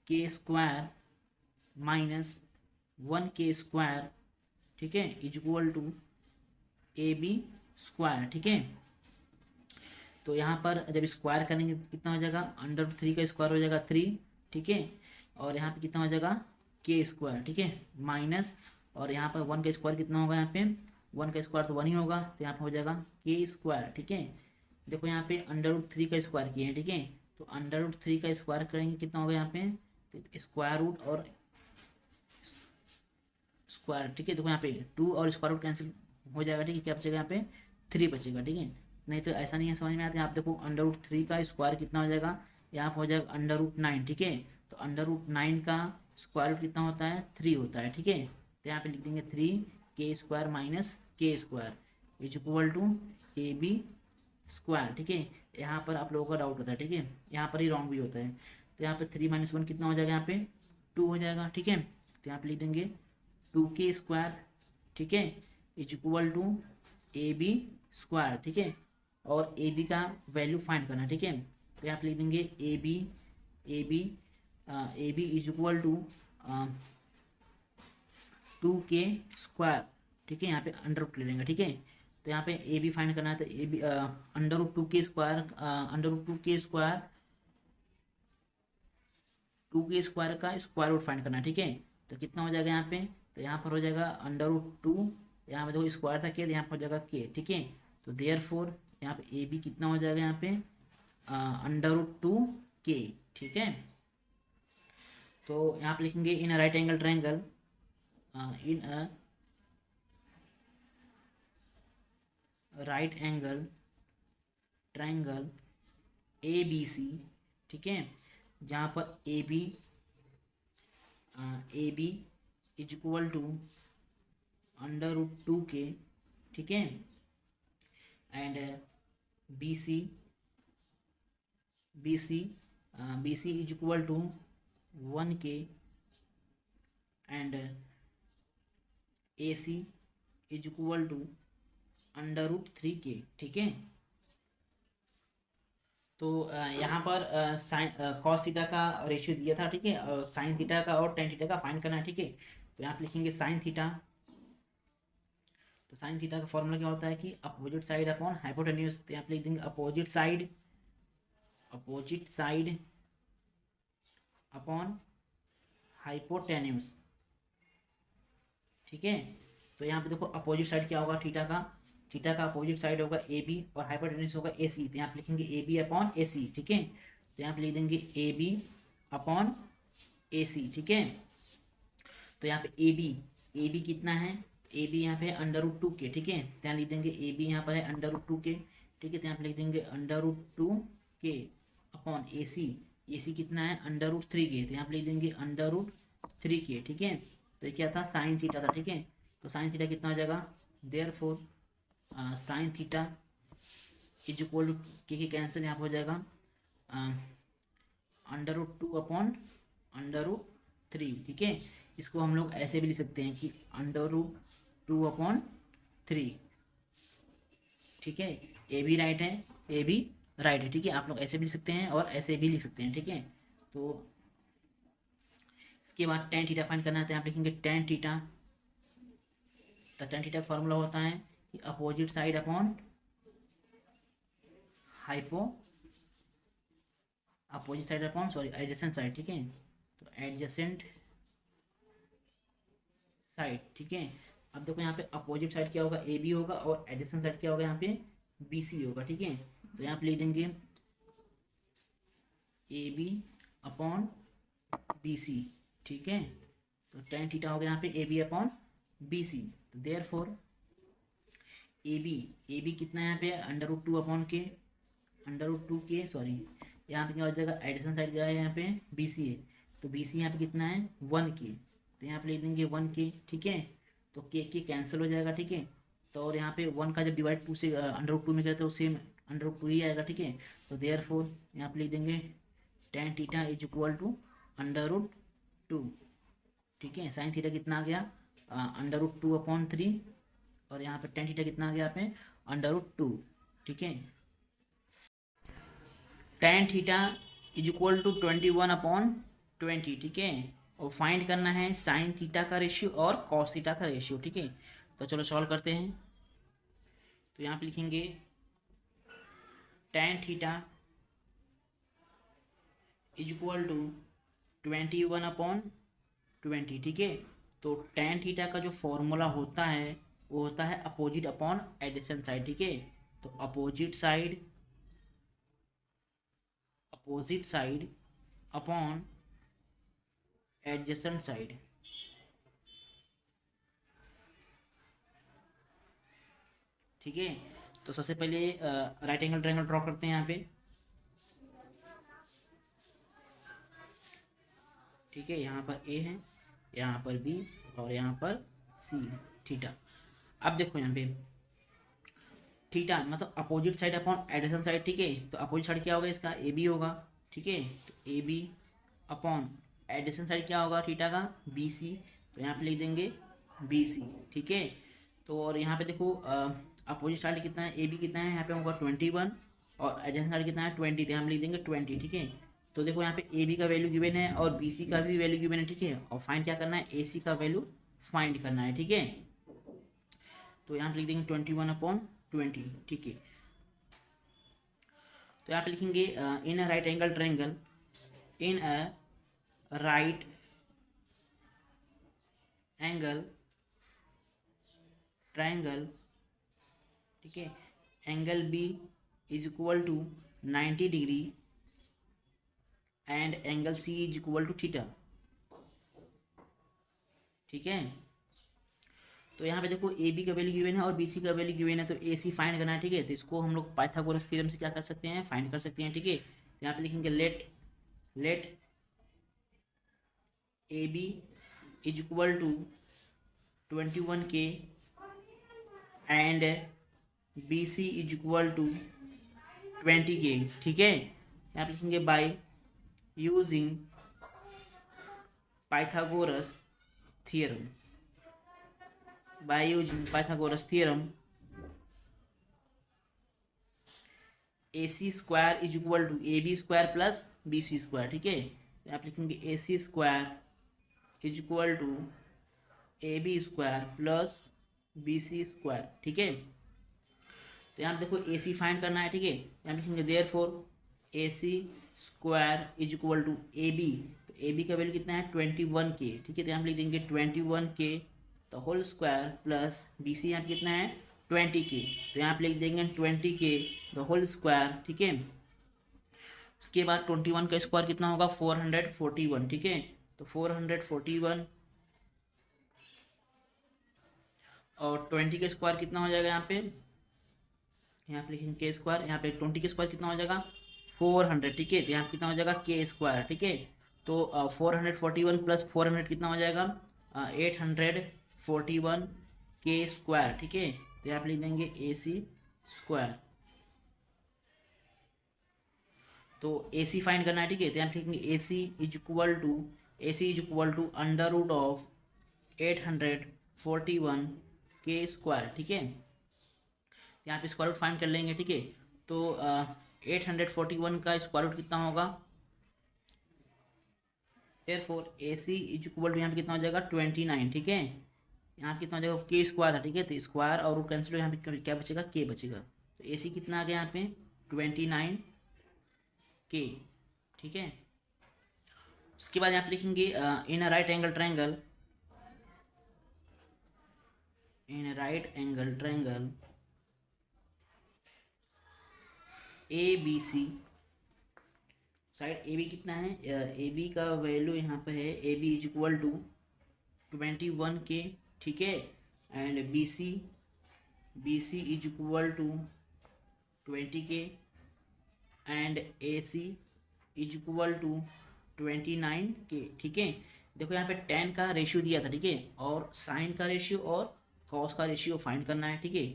√3K² माइनस 1K², ठीक है, इज इक्वल टू AB², ठीक है। तो यहाँ पर जब स्क्वायर करेंगे तो कितना हो जाएगा, √3 का स्क्वायर हो जाएगा 3, ठीक है। और यहाँ पे कितना हो जाएगा K², ठीक है, माइनस, और यहाँ पर 1 का स्क्वायर कितना होगा, यहाँ पे 1 का स्क्वायर तो 1 ही होगा, तो यहाँ पे हो जाएगा K², ठीक है। देखो यहाँ पे √3 का स्क्वायर किए हैं, ठीक है। तो √3 का स्क्वायर करेंगे कितना होगा यहाँ पे, तो स्क्वायर रूट और स्क्वायर, ठीक है। देखो यहाँ पे 2 और स्क्वायर रूट कैंसिल हो जाएगा, ठीक है। क्या बचेगा, यहाँ पे 3 बचेगा, ठीक है। नहीं तो ऐसा नहीं है, समझ में आता है। आप देखो √3 का स्क्वायर कितना हो जाएगा, यहाँ पर हो जाएगा √9, ठीक है। तो √9 का स्क्वायर रूट कितना होता है, 3 होता है, ठीक है। तो यहाँ पे लिख देंगे 3K² minus K² is equal to AB², ठीक है। यहाँ पर आप लोगों का डाउट होता है, ठीक है, यहाँ पर ही रॉन्ग भी होता है। तो यहाँ पे 3 - 1 कितना हो जाएगा, यहाँ पे 2 हो जाएगा, ठीक है। तो यहाँ पे लिख देंगे 2K², ठीक है, इज इक्वल टू AB², ठीक है। और AB का वैल्यू फाइंड करना, ठीक है। तो यहाँ पे लिख देंगे AB is equal to 2K², ठीक है। यहाँ पे अंडर रूट ले लेंगे, ठीक है। तो यहाँ पे AB फाइंड करना है, तो AB √2K² 2K² का स्क्वायर रूट फाइंड करना है, ठीक है। तो कितना हो जाएगा यहाँ पे, तो यहाँ पर हो जाएगा √2, यहाँ पे देखो स्क्वायर था K, तो यहाँ पर हो जाएगा K, ठीक है। तो देयरफॉर यहाँ पे AB कितना हो जाएगा, यहाँ पे √2K, ठीक है। तो यहाँ पे लिखेंगे in a right angle triangle ABC, ठीक है, जहाँ पर AB is equal to √2K, ठीक है, and BC is equal to 1K, and A C is equal to √3k, ठीक है। तो यहाँ पर साइन कॉस थीटा का रेशियो दिया था, ठीक है, और साइन थीटा का और टेन थीटा का फाइंड करना है, ठीक है। तो यहाँ पे लिखेंगे साइन थीटा। तो साइन थीटा का फॉर्मूला क्या होता है कि अपोजिट साइड अपॉन हाइपोटेन्यूज। तो यहाँ पे लिख देंगे अपोजिट साइड अपॉन हाइपोटेन्यूज, ठीक है। तो यहाँ पे देखो अपोजिट साइड क्या होगा थीटा का अपोजिट साइड होगा ए बी और हाइपोटेन्यूज होगा ए सी। तो यहाँ पे लिखेंगे A B upon A C, ठीक है। तो यहाँ पे लिख देंगे A B upon A C, ठीक है। तो यहाँ पे ए बी कितना है, ए बी यहाँ पे √2k, ठीक है। तो यहाँ लिख देंगे ए बी यहाँ पर है √2k, ठीक है। तो यहाँ पे लिख देंगे √2k अपॉन ए सी कितना है √3k। तो यहाँ पे लिख देंगे √3k, ठीक है। तो ये क्या था साइन थीटा था, ठीक है। तो साइन थीटा कितना हो जाएगा, therefore sine theta is equal to K cancel यहाँ पर हो जाएगा √2 अपॉन √3, ठीक है। इसको हम लोग ऐसे भी लिख सकते हैं कि √2 अपॉन 3, ठीक है। ए भी राइट है, ठीक है। आप लोग ऐसे भी लिख सकते हैं और ऐसे भी लिख सकते हैं, ठीक है। तो इसके बाद टेन थीटा फाइंड करना है। तो यहाँ पे लिखेंगे टेन थीटा। तो टेन थीटा का फॉर्मूला होता है कि opposite side upon adjacent side, ठीक है। तो एडजेसेंट साइड, ठीक है। अब देखो यहाँ पे अपोजिट साइड क्या होगा, ए बी होगा, और एडजेसेंट साइड क्या होगा यहाँ पे बी सी होगा, ठीक है। तो यहाँ पे लिख देंगे A B upon B C, ठीक है। तो टेन थीटा हो गया यहाँ पे A B upon B C. तो देयरफॉर ए बी कितना है यहाँ पे √2 अपॉन के √2k, सॉरी यहाँ पे क्या हो जाएगा एडिशन साइड क्या है यहाँ पे बी सी है। तो बी सी यहाँ पे कितना है 1k। तो यहाँ पे लिख देंगे 1k, ठीक है। तो के कैंसिल हो जाएगा, ठीक है। तो और यहाँ पे 1 का जब डिवाइड 2 से √2 में करते हैं तो सेम √2 ही आएगा, ठीक है। तो देयरफॉर यहाँ पे लिख देंगे tan theta is equal to √2, ठीक है। साइन थीटा कितना आ गया √2 अपॉन 3, और यहाँ पे टेन थीटा कितना आ गया यहाँ पे √2, ठीक है। Tan theta is equal to 21 upon 20, ठीक है। और फाइंड करना है साइन थीटा का रेशियो और कॉस थीटा का रेशियो, ठीक है। तो चलो सॉल्व करते हैं। तो यहाँ पे लिखेंगे tan theta is equal to 21 upon 20, ठीक है। तो टेन थीटा का जो फॉर्मूला होता है वो होता है अपोजिट अपॉन एडिशन साइड, ठीक है। तो opposite side upon adjacent side, ठीक है। तो सबसे पहले राइट एंगल ट्रायंगल ड्रॉ करते हैं यहाँ पे, ठीक है। यहाँ पर ए है, यहाँ पर बी और यहाँ पर सी, थीटा। अब देखो यहाँ पे थीटा मतलब opposite side upon adjacent side, ठीक है। तो अपोजिट साइड क्या होगा इसका ए बी होगा, ठीक है। तो A B upon adjacent side क्या होगा थीटा का बी सी। तो यहाँ पे लिख देंगे बी सी, ठीक है। तो और यहाँ पे देखो अपोजिट साइड कितना है ए बी कितना है यहाँ पे होगा 21 और एडिशन साइड कितना है 20। तो यहाँ पे लिख देंगे 20, ठीक है। तो देखो यहाँ पे ए बी का वैल्यू गिवन है और बी सी का भी वैल्यू गिवन है, ठीक है। और फाइंड क्या करना है ए सी का वैल्यू फाइंड करना है, ठीक है। तो यहाँ पे लिख देंगे 21 अपॉन 20, ठीक है। तो यहाँ पे लिखेंगे in a right angle triangle, in a right angle triangle, ठीक है। Angle B is equal to 90 degree and angle C is equal to theta, ठीक है। तो यहाँ पे देखो ए बी का वैल्यू गिवन है और बी सी का वैल्यू गिवन है, तो ए सी फाइंड करना है, ठीक है। तो इसको हम लोग पाइथागोरस थ्योरम से क्या कर सकते हैं फाइंड कर सकते हैं, ठीक है। तो यहाँ पे लिखेंगे let A B is equal to 21k and B C is equal to 20k, ठीक है। यहाँ पे लिखेंगे by using Pythagoras theorem, by using Pythagoras theorem A C square is equal to A B square plus B C square. ठीक है, तो आप लिखेंगे A C square is equal to A B square plus B C square. ठीक है, तो यहाँ देखो ए सी फाइंड करना है। ठीक है, यहाँ लिखेंगे therefore A C square is equal to A B. तो ए बी का वैल्यू कितना है 21K। ठीक है, तो यहाँ लिख देंगे 21K the whole square plus B C यहाँ कितना है 20K। तो यहाँ पे लिख देंगे 20K द होल स्क्वायर। ठीक है, उसके बाद 21 का स्क्वायर कितना होगा 441। ठीक है, तो 441 और 20 का स्क्वायर कितना हो जाएगा यहाँ पे लिखेंगे के स्क्वायर। यहाँ पे 20 के स्क्वायर कितना हो जाएगा 400। ठीक है, तो यहाँ कितना हो जाएगा के स्क्वायर। ठीक है, तो 441 प्लस 400 कितना हो जाएगा 841 के स्क्वायर। ठीक है, तो यहाँ पे लिख देंगे ए सी स्क्वायर। तो ए सी फाइंड करना है। ठीक है, तो यहाँ पे लिखेंगे A C is equal to under root of 841 K square. ठीक है, यहाँ पे स्क्वायर रूट फाइंड कर लेंगे। ठीक है, तो 841 का स्क्वायर रूट कितना होगा therefore A C is equal to यहाँ पे कितना हो जाएगा 29। ठीक है, यहाँ कितना हो जाएगा के स्क्वायर था। ठीक है, तो स्क्वायर और रूट कैंसिल, यहाँ पे क्या बचेगा के बचेगा। तो ए सी कितना आ गया यहाँ पे 29K। ठीक है, उसके बाद यहाँ पे लिखेंगे in a right angle triangle A B C side A B कितना है ए बी का वैल्यू यहाँ पे है A B is equal to 21K। ठीक है, and B C is equal to 20K and A C is equal to 29K। ठीक है, देखो यहाँ पे tan का रेशियो दिया था। ठीक है, और साइन का रेशियो और कॉस का रेशियो फाइंड करना है। ठीक है,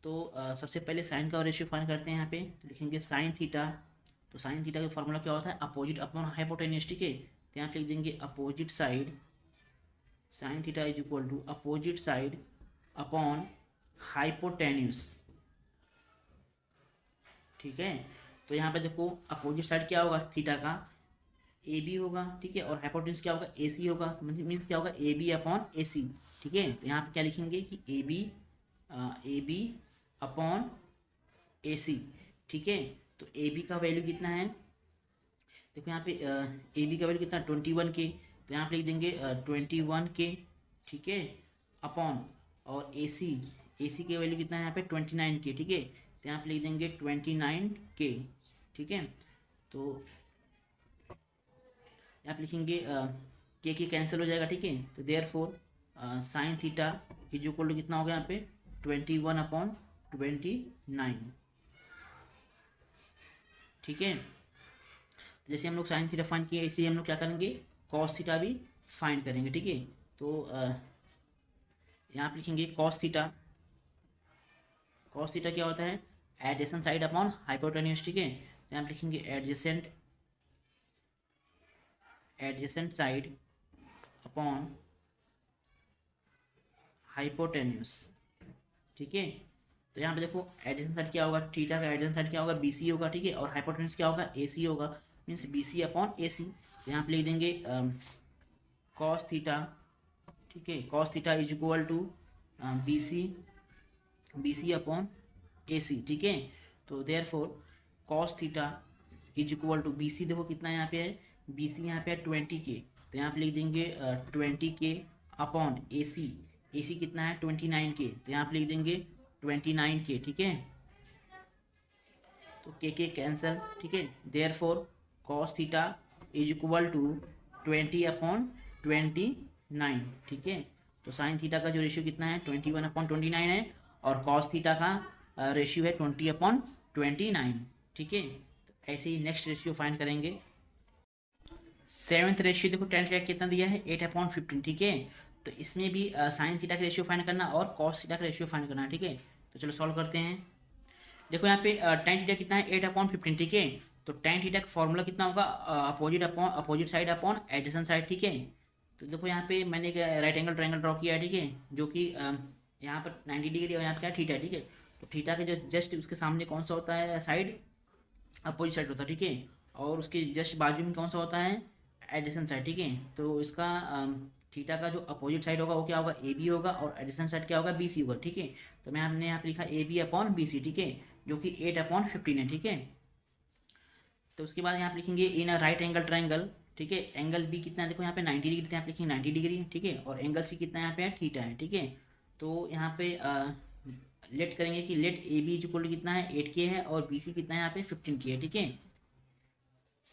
तो सबसे पहले साइन का रेशियो फाइंड करते हैं। यहाँ पे लिखेंगे साइन थीटा। तो साइन थीटा का फॉर्मूला क्या होता है अपोजिट अपॉन हाइपोटेन्यूज। ठीक है, तो यहाँ पे लिख देंगे opposite side sine theta is equal to opposite side upon hypotenuse. ठीक है, तो यहाँ पे देखो अपोजिट साइड क्या होगा थीटा का ए बी होगा। ठीक है, और हाइपोटेन्यूज क्या होगा ए सी होगा। मीन्स क्या होगा ए बी अपॉन ए सी। ठीक है, तो यहाँ पे क्या लिखेंगे कि ए बी अपॉन ए सी। ठीक है, तो ए बी का वैल्यू कितना है देखो यहाँ पे ए बी का वैल्यू कितना 21K। तो यहाँ पे लिख देंगे 21K। ठीक है, अपॉन और ए सी के वैल्यू कितना है यहाँ पे 29K। ठीक है, तो यहाँ पे लिख देंगे 29K। ठीक है, तो यहाँ पे लिखेंगे के कैंसिल हो जाएगा। ठीक है, तो therefore sine theta is equal to कितना होगा यहाँ पे 21/29। ठीक है, जैसे हम लोग साइन थीटा फाइंड किए इसे हम लोग क्या करेंगे कॉस थीटा भी फाइंड करेंगे। ठीक है, तो यहाँ पे लिखेंगे कॉस थीटा क्या होता है एडजेसेंट साइड अपॉन हाइपोटेन्यूज। ठीक है, तो यहाँ पे लिखेंगे एडजेसेंट साइड अपॉन हाइपोटेन्यूज। ठीक है, तो यहाँ पे देखो एडजेसेंट साइड क्या होगा थीटा का एडजेसेंट साइड क्या होगा बी सी होगा। ठीक है, और हाइपोटेन्यूज क्या होगा ए सी होगा। Means B C upon A C. तो यहाँ पे लिख देंगे कॉस थीटा। ठीक है, cos theta is equal to B C upon A C. ठीक है, तो therefore cos theta is equal to B C देखो कितना यहाँ पे है बी सी यहाँ पे है 20K। तो यहाँ पे लिख देंगे 20K अपॉन ए सी कितना है 29K। तो यहाँ पे लिख देंगे 29K। ठीक है, तो के कैंसल। ठीक है, therefore cos theta is equal to 20/29। ठीक है, तो साइन थीटा का जो रेशियो कितना है 21/29 है और कॉस थीटा का रेशियो है 20/29। ठीक है, तो ऐसे ही नेक्स्ट रेशियो फाइंड करेंगे। सेवन्थ रेशियो देखो टेन थीटा कितना दिया है 8/15। ठीक है, तो इसमें भी साइन थीटा का रेशियो फाइंड करना और कॉस थीटा का रेशियो फाइंड करना है। ठीक है, तो चलो सॉल्व करते हैं। देखो यहाँ पे टेन थीटा कितना है 8/15। ठीक है, तो टेन थीटा का फॉर्मूला कितना होगा opposite side upon adjacent side. ठीक है, तो देखो यहाँ पे मैंने एक राइट एंगल ट्रायंगल ड्रॉ किया है। ठीक है, जो कि यहाँ पर 90 डिग्री और यहाँ पर क्या है थीटा, ठीक है। तो थीटा के जो जस्ट उसके सामने कौन सा होता है साइड, अपोजिट साइड होता है, ठीक है। और उसके जस्ट बाजू में कौन सा होता है, एडिशन साइड, ठीक है। तो इसका थीटा का जो अपोजिट साइड होगा वो क्या होगा, ए बी होगा, और एडिशन साइड क्या होगा, बी सी होगा, ठीक है। तो मैं हमने यहाँ पे लिखा A B upon B C, ठीक है, जो कि 8/15 है, ठीक है। तो उसके बाद यहाँ पे लिखेंगे in a right angle triangle, ठीक है। एंगल बी कितना है, देखो यहाँ पे 90 डिग्री, यहाँ पे लिखेंगे 90 डिग्री, ठीक है। और एंगल सी कितना यहाँ पे है, थीटा है, ठीक है। तो यहाँ पे लेट करेंगे कि let A B equal to कितना है, 8K है, और बी सी कितना है यहाँ पे 15K है, ठीक है।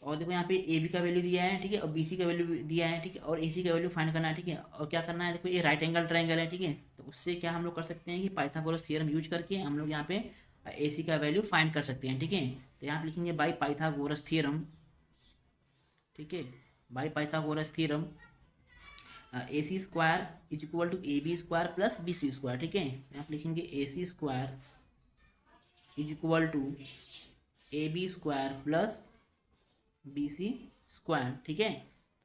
और देखो यहाँ पे ए बी का वैल्यू दिया है, ठीक है, और बी सी का वैल्यू दिया है, ठीक है, और ए सी का वैल्यू फाइंड करना है, ठीक है। और क्या करना है, देखो ये राइट एंगल ट्रायंगल है, ठीक है। तो उससे क्या हम लोग कर सकते हैं कि पाइथागोरस थ्योरम यूज करके हम लोग यहाँ पे ए सी का वैल्यू फाइंड कर सकते हैं, ठीक है। तो यहाँ पे लिखेंगे बाई पाइथागोरस थ्योरम, ठीक है, by Pythagoras theorem A C square is equal to A B square plus B C square, ठीक है। यहाँ पे लिखेंगे A C square is equal to A B square plus B C square, ठीक है।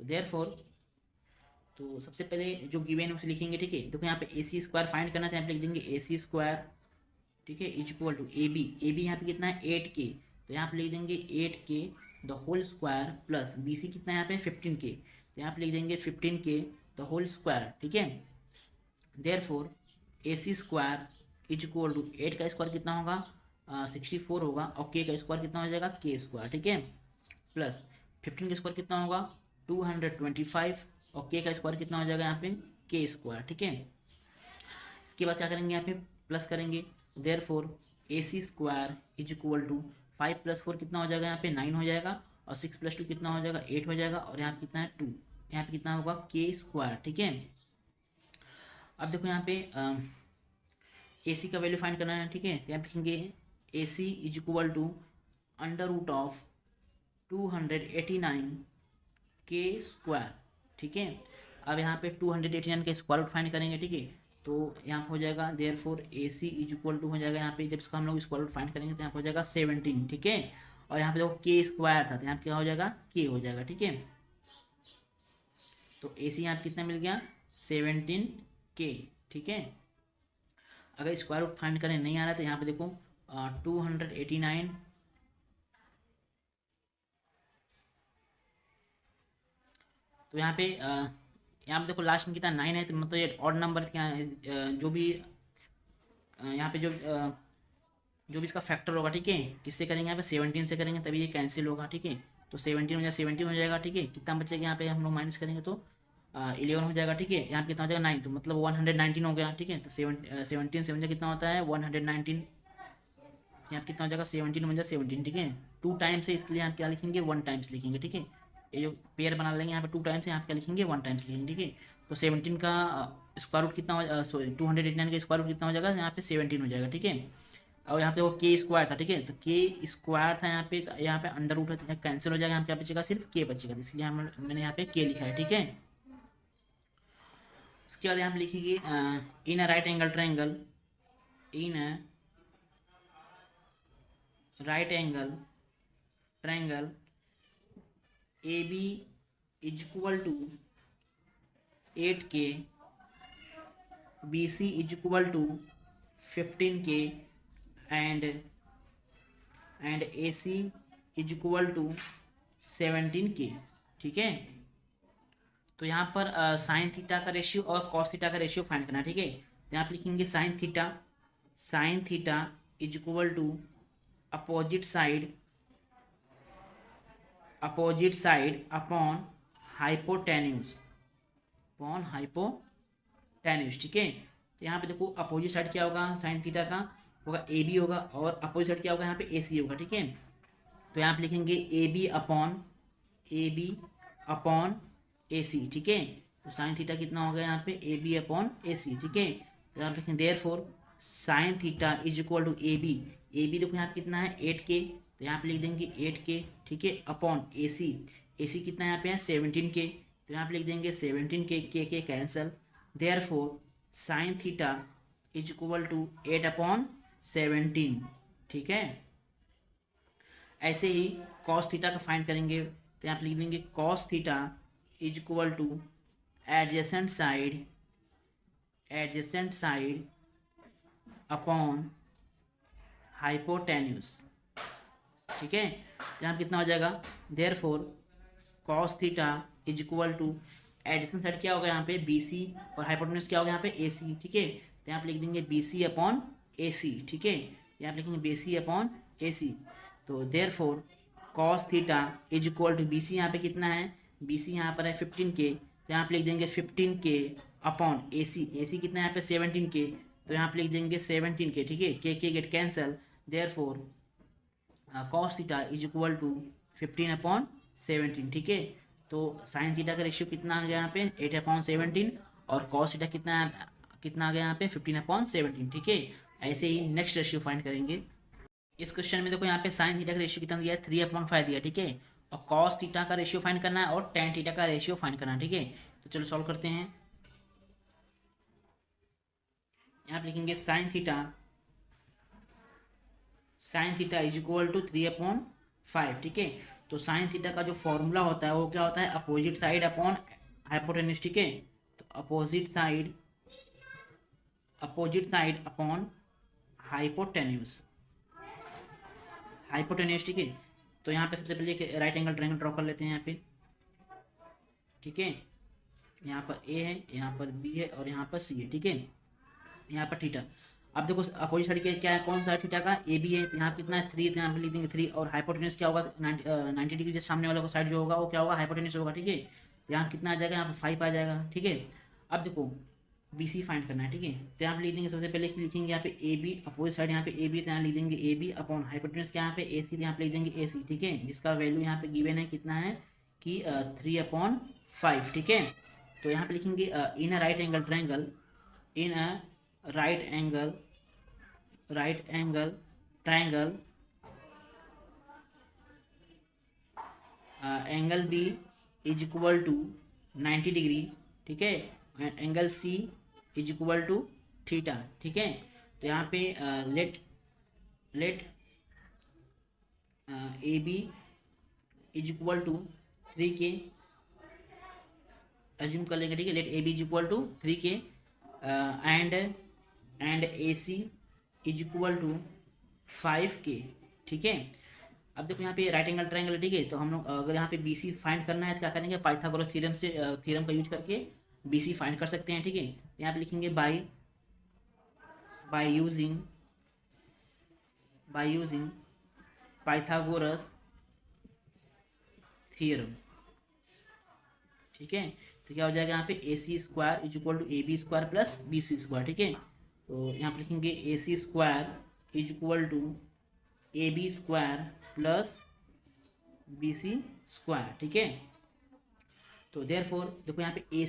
तो देयरफॉर, तो सबसे पहले जो गिवन है उसे लिखेंगे, ठीक है। देखो यहाँ पे ए सी स्क्वायर फाइंड करना था, यहाँ पे लिख देंगे ए सी स्क्वायर, ठीक है, is equal to A B यहाँ पे कितना है 8K, तो यहाँ पे लिख देंगे 8K the whole square plus B C कितना है यहाँ पे 15K, तो यहाँ पे लिख देंगे 15K द होल स्क्वायर, ठीक है। Therefore A C square is equal to 8 का स्क्वायर कितना होगा 64 होगा, और के का स्क्वायर कितना हो जाएगा के स्क्वायर, ठीक है, प्लस 15 का स्क्वायर कितना होगा 225, और के का स्क्वायर कितना हो जाएगा यहाँ पे के स्क्वायर, ठीक है। इसके बाद क्या करेंगे, यहाँ पे प्लस करेंगे, therefore A C square is equal to 5 + 4 कितना हो जाएगा यहाँ पे 9 हो जाएगा, और 6 + 2 कितना हो जाएगा 8 हो जाएगा, और यहाँ कितना है 2, यहाँ पे कितना होगा के स्क्वायर, ठीक है। अब देखो यहाँ पे ए सी का वैल्यू फाइंड करना है, ठीक है। तो यहाँ पे लिखेंगे A C is equal to √of 289 के स्क्वायर, ठीक है। अब यहाँ पे 289 का स्क्वायर रूट फाइंड करेंगे, ठीक है। तो यहाँ पे हो जाएगा therefore A C is equal to हो जाएगा, यहाँ पे जब इसका हम लोग स्क्वायर रूट फाइंड करेंगे तो यहाँ पे हो जाएगा 17, ठीक है। और यहाँ पे देखो के स्क्वायर था, तो यहाँ पे क्या हो जाएगा के हो जाएगा, ठीक है। तो ए सी यहाँ पे कितना मिल गया 17K, ठीक है। अगर स्क्वायर रूट फाइंड करने नहीं आ रहा तो यहाँ पे देखो 289, तो यहाँ पे देखो लास्ट में कितना 9 है, तो मतलब ये ऑड नंबर क्या है, जो भी यहाँ पे जो भी इसका फैक्टर होगा, ठीक है, किससे करेंगे यहाँ पे 17 से करेंगे तभी ये कैंसिल होगा, ठीक है। तो 17 हो जाएगा, ठीक है। कितना बचेगा यहाँ पे हम लोग माइनस करेंगे तो 11 हो जाएगा, ठीक है। यहाँ पे कितना हो जाएगा 9, तो मतलब 119 हो गया, ठीक है। तो 17 से कितना होता है 119, यहाँ पे कितना हो जाएगा 17 ठीक है। 2 टाइम्स है, इसके लिए यहाँ क्या लिखेंगे 1 टाइम्स लिखेंगे, ठीक है। ये जो पेयर बना लेंगे यहाँ पे 2 टाइम्स है, यहाँ पे क्या लिखेंगे 1 टाइम्स लिखेंगे, ठीक है। तो 17 का स्क्वायर रूट कितना हो, सॉरी 289 का स्क्वायर रूट कितना हो जाएगा यहाँ पे 17 हो जाएगा, ठीक है। और यहाँ पे वो के स्क्वायर था, ठीक है, तो के स्क्वायर था यहाँ पे, तो यहाँ पे अंडर रूट है कैंसिल हो जाएगा, यहाँ पे क्या बचेगा सिर्फ के बचेगा, इसलिए मैंने यहाँ पे के लिखा है, ठीक है। उसके बाद यहाँ पे लिखेंगे in a right angle triangle, in a right angle triangle A B is equal to 8K, B C is equal to 15K, and A C is equal to 17K, ठीक है। तो यहाँ पर साइन थीटा का रेशियो और कॉस थीटा का रेशियो फाइंड करना है, ठीक है। तो यहाँ पे लिखेंगे sine theta is equal to opposite side upon hypotenuse, ठीक है। तो यहाँ पे देखो अपोजिट साइड क्या होगा साइन थीटा का होगा ए बी होगा, और अपोजिट साइड क्या होगा यहाँ पे ए सी होगा, ठीक है। तो यहाँ पे लिखेंगे A B upon A C, ठीक है। तो साइन थीटा कितना होगा यहाँ पे A B upon A C, ठीक है। तो यहाँ पे लिखेंगे therefore sine theta is equal to A B देखो यहाँ पे कितना है 8K, तो यहाँ पे लिख देंगे 8K, ठीक है, अपॉन ए सी कितना यहाँ पे है 17K, तो यहाँ पे लिख देंगे 17K, K cancel, therefore sine theta is equal to 8/17, ठीक है। ऐसे ही कॉस थीटा का फाइंड करेंगे, तो यहाँ पे लिख देंगे cos theta is equal to adjacent side upon hypotenuse, ठीक है। यहाँ कितना हो जाएगा, therefore cos theta is equal to, adjacent side क्या होगा यहाँ पे बी सी, और हाइपोटेन्यूस क्या होगा यहाँ पे ए सी, ठीक है। तो यहाँ पे लिख देंगे B C upon A C, ठीक है। यहाँ पे लिखेंगे B C upon A C. तो therefore cos theta is equal to, B C यहाँ पे कितना है, बी सी यहाँ पर है 15K, तो यहाँ पे लिख देंगे 15K अपॉन ए सी कितना है यहाँ पे 17K, तो यहाँ पे लिख देंगे 17K, ठीक है। K get cancel, therefore cos theta is equal to 15/17, ठीक है। तो साइन थीटा का रेशियो कितना आ गया यहाँ पे 8/17, और कॉस थीटा कितना आ गया यहाँ पे 15/17, ठीक है। ऐसे ही नेक्स्ट रेशियो फाइंड करेंगे। इस क्वेश्चन में देखो यहाँ पे साइन थीटा का रेशियो कितना दिया है 3/5 दिया, ठीक है। और कॉस थीटा का रेशियो फाइंड करना है और टेन थीटा का रेशियो फाइंड करना है, ठीक है। तो चलो सॉल्व करते हैं। यहाँ पे लिखेंगे sine theta is equal to 3/5, ठीक है। तो साइन थीटा का जो फॉर्मूला होता है वो क्या होता है, अपोजिट साइड अपॉन हाइपोटेन्यूस, ठीक है। तो अपोजिट साइड अपॉन हाइपोटेन्यूस, ठीक है। तो यहाँ पे सबसे पहले एक राइट एंगल ट्रायंगल ड्रॉ कर लेते हैं यहाँ पे, ठीक है। यहाँ पर ए है, यहाँ पर बी है, और यहाँ पर सी है, ठीक है। यहाँ पर थीटा, अब देखो अपोजिट साइड क्या है, कौन सा है थीटा का, ए बी है, तो यहाँ कितना है 3, तो यहाँ पे लिख देंगे 3, और हाइपोटेन्यूस क्या होगा 90 डिग्री से सामने वाला को साइड जो होगा वो क्या होगा हाइपोटेन्यूस होगा, ठीक है। तो यहाँ कितना आ जाएगा, यहाँ पर 5 आ जाएगा, ठीक है। अब देखो बी सी फाइंड करना है, ठीक है। तो यहाँ पे लिख देंगे सबसे पहले लिखेंगे यहाँ पे ए बी, अपोजिट साइड यहाँ पे ए बी, तो यहाँ लिख देंगे ए बी अपॉन हाइपोटेन्यूस क्या यहाँ पे ए सी, यहाँ पे लिख देंगे ए सी, ठीक है। जिसका वैल्यू यहाँ पे गिवन है कितना है कि 3/5, ठीक है। तो यहाँ पे लिखेंगे in a right angle triangle, in a right angle triangle angle B is equal to 90 degree, ठीक है। Angle C is equal to theta, ठीक है। तो यहाँ पे let A B is equal to 3K assume कर लेंगे, ठीक है। Let A B is equal to 3K and A C is equal to 5K, ठीक है। अब देखो यहाँ पे राइट एंगल ट्रायंगल, ठीक है। तो हम लोग अगर यहाँ पे बी सी फाइंड करना है तो क्या करेंगे, पाइथागोरस थ्योरम का यूज करके बी सी फाइंड कर सकते हैं, ठीक है। यहाँ पे लिखेंगे बाय यूजिंग पाइथागोरस थ्योरम, ठीक है। तो क्या हो जाएगा यहाँ पे A C square is equal to A B square plus B C square, ठीक है। तो यहाँ पे लिखेंगे A C square is equal to A B square plus B C square, ठीक है। तो देयरफॉर देखो यहाँ पे ए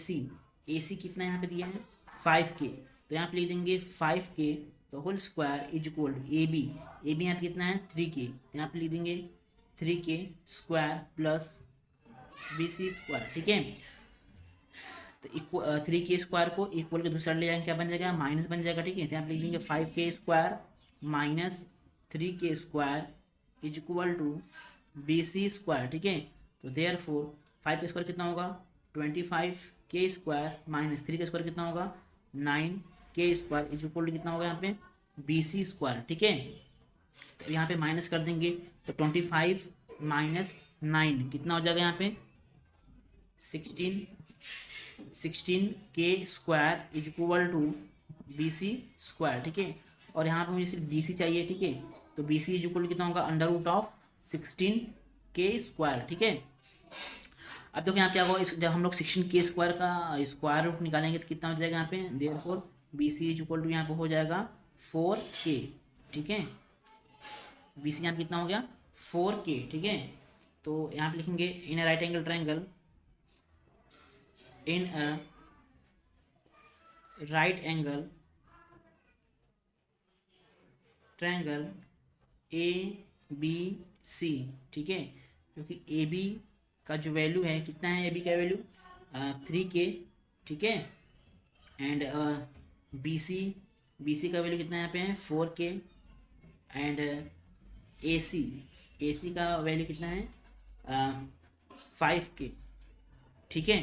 सी कितना यहाँ पे दिया है 5K, तो यहाँ पे लिख देंगे 5K तो whole square is equal to A B यहाँ पे कितना है 3K, तो यहाँ पे लिख देंगे 3K square plus B C square, ठीक है। तो 3K स्क्वायर को इक्वल के दूसरी साइड ले जाएंगे, क्या बन जाएगा माइनस बन जाएगा, ठीक है। तो यहाँ पे लिख देंगे 5K square minus 3K square is equal to B C square, ठीक है। तो देयरफॉर 5K स्क्वायर कितना होगा 25K square minus 3K square कितना होगा 9K square is equal to कितना होगा यहाँ पे बी सी स्क्वायर, ठीक है। तो यहाँ पे माइनस कर देंगे तो 25 माइनस 9 कितना हो जाएगा यहाँ पे 16K square is equal to B C square, ठीक है। और यहाँ पे मुझे सिर्फ बी सी चाहिए, ठीक है। तो B C is equal to कितना होगा √16K स्क्वायर, ठीक है। अब देखो यहाँ क्या होगा, जब हम लोग 16K स्क्वायर का स्क्वायर रूट निकालेंगे तो कितना हो जाएगा यहाँ पे therefore B C is equal to यहाँ पे हो जाएगा 4K, ठीक है। बी सी यहाँ पे कितना हो गया 4K, ठीक है। तो यहाँ पे लिखेंगे in a right angle triangle A B C, ठीक है। क्योंकि ए बी का जो वैल्यू है कितना है, ए बी का वैल्यू 3K, ठीक है। एंड बी सी का वैल्यू कितना यहाँ पे है 4K एंड ए सी का वैल्यू कितना है 5K, ठीक है।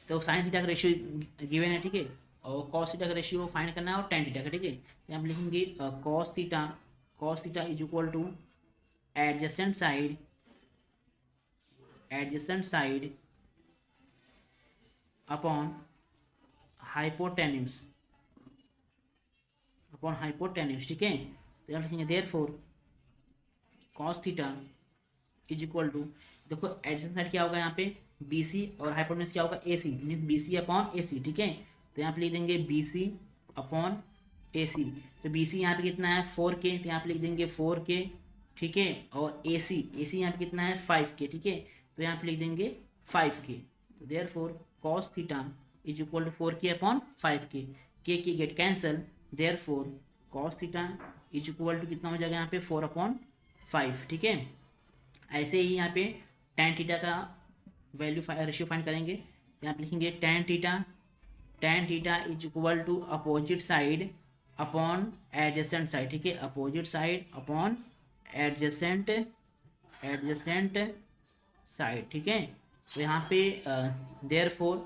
तो साइन थीटा का रेशियो गिवन है, ठीक है। और कॉस थीटा का रेशियो फाइंड करना है और टेन थीटा का, ठीक है। तो यहाँ पे लिखेंगे cos theta is equal to adjacent side upon hypotenuse ठीक है। तो यहाँ लिखेंगे therefore cos theta is equal to, देखो एडजेसेंट साइड क्या होगा यहाँ पे BC और हाइपोटेन्यूस क्या होगा AC, mean BC upon AC, ठीक है। तो यहाँ पे लिख देंगे BC अपॉन AC। तो BC यहाँ पे कितना है 4K, तो यहाँ पे लिख देंगे 4K, ठीक है। और AC यहाँ पे कितना है 5K, ठीक है। तो यहाँ पे लिख देंगे 5K। तो therefore cos theta is equal to 4K upon 5K, K get cancel, therefore cos theta is equal to कितना हो जाएगा यहाँ पे 4/5, ठीक है। ऐसे ही यहाँ पे tan थीटा का वैल्यू रेशियो फाइंड करेंगे। तो यहाँ पे लिखेंगे tan theta is equal to opposite side upon adjacent side, ठीक है। Opposite side upon adjacent side, ठीक है। तो यहाँ पे therefore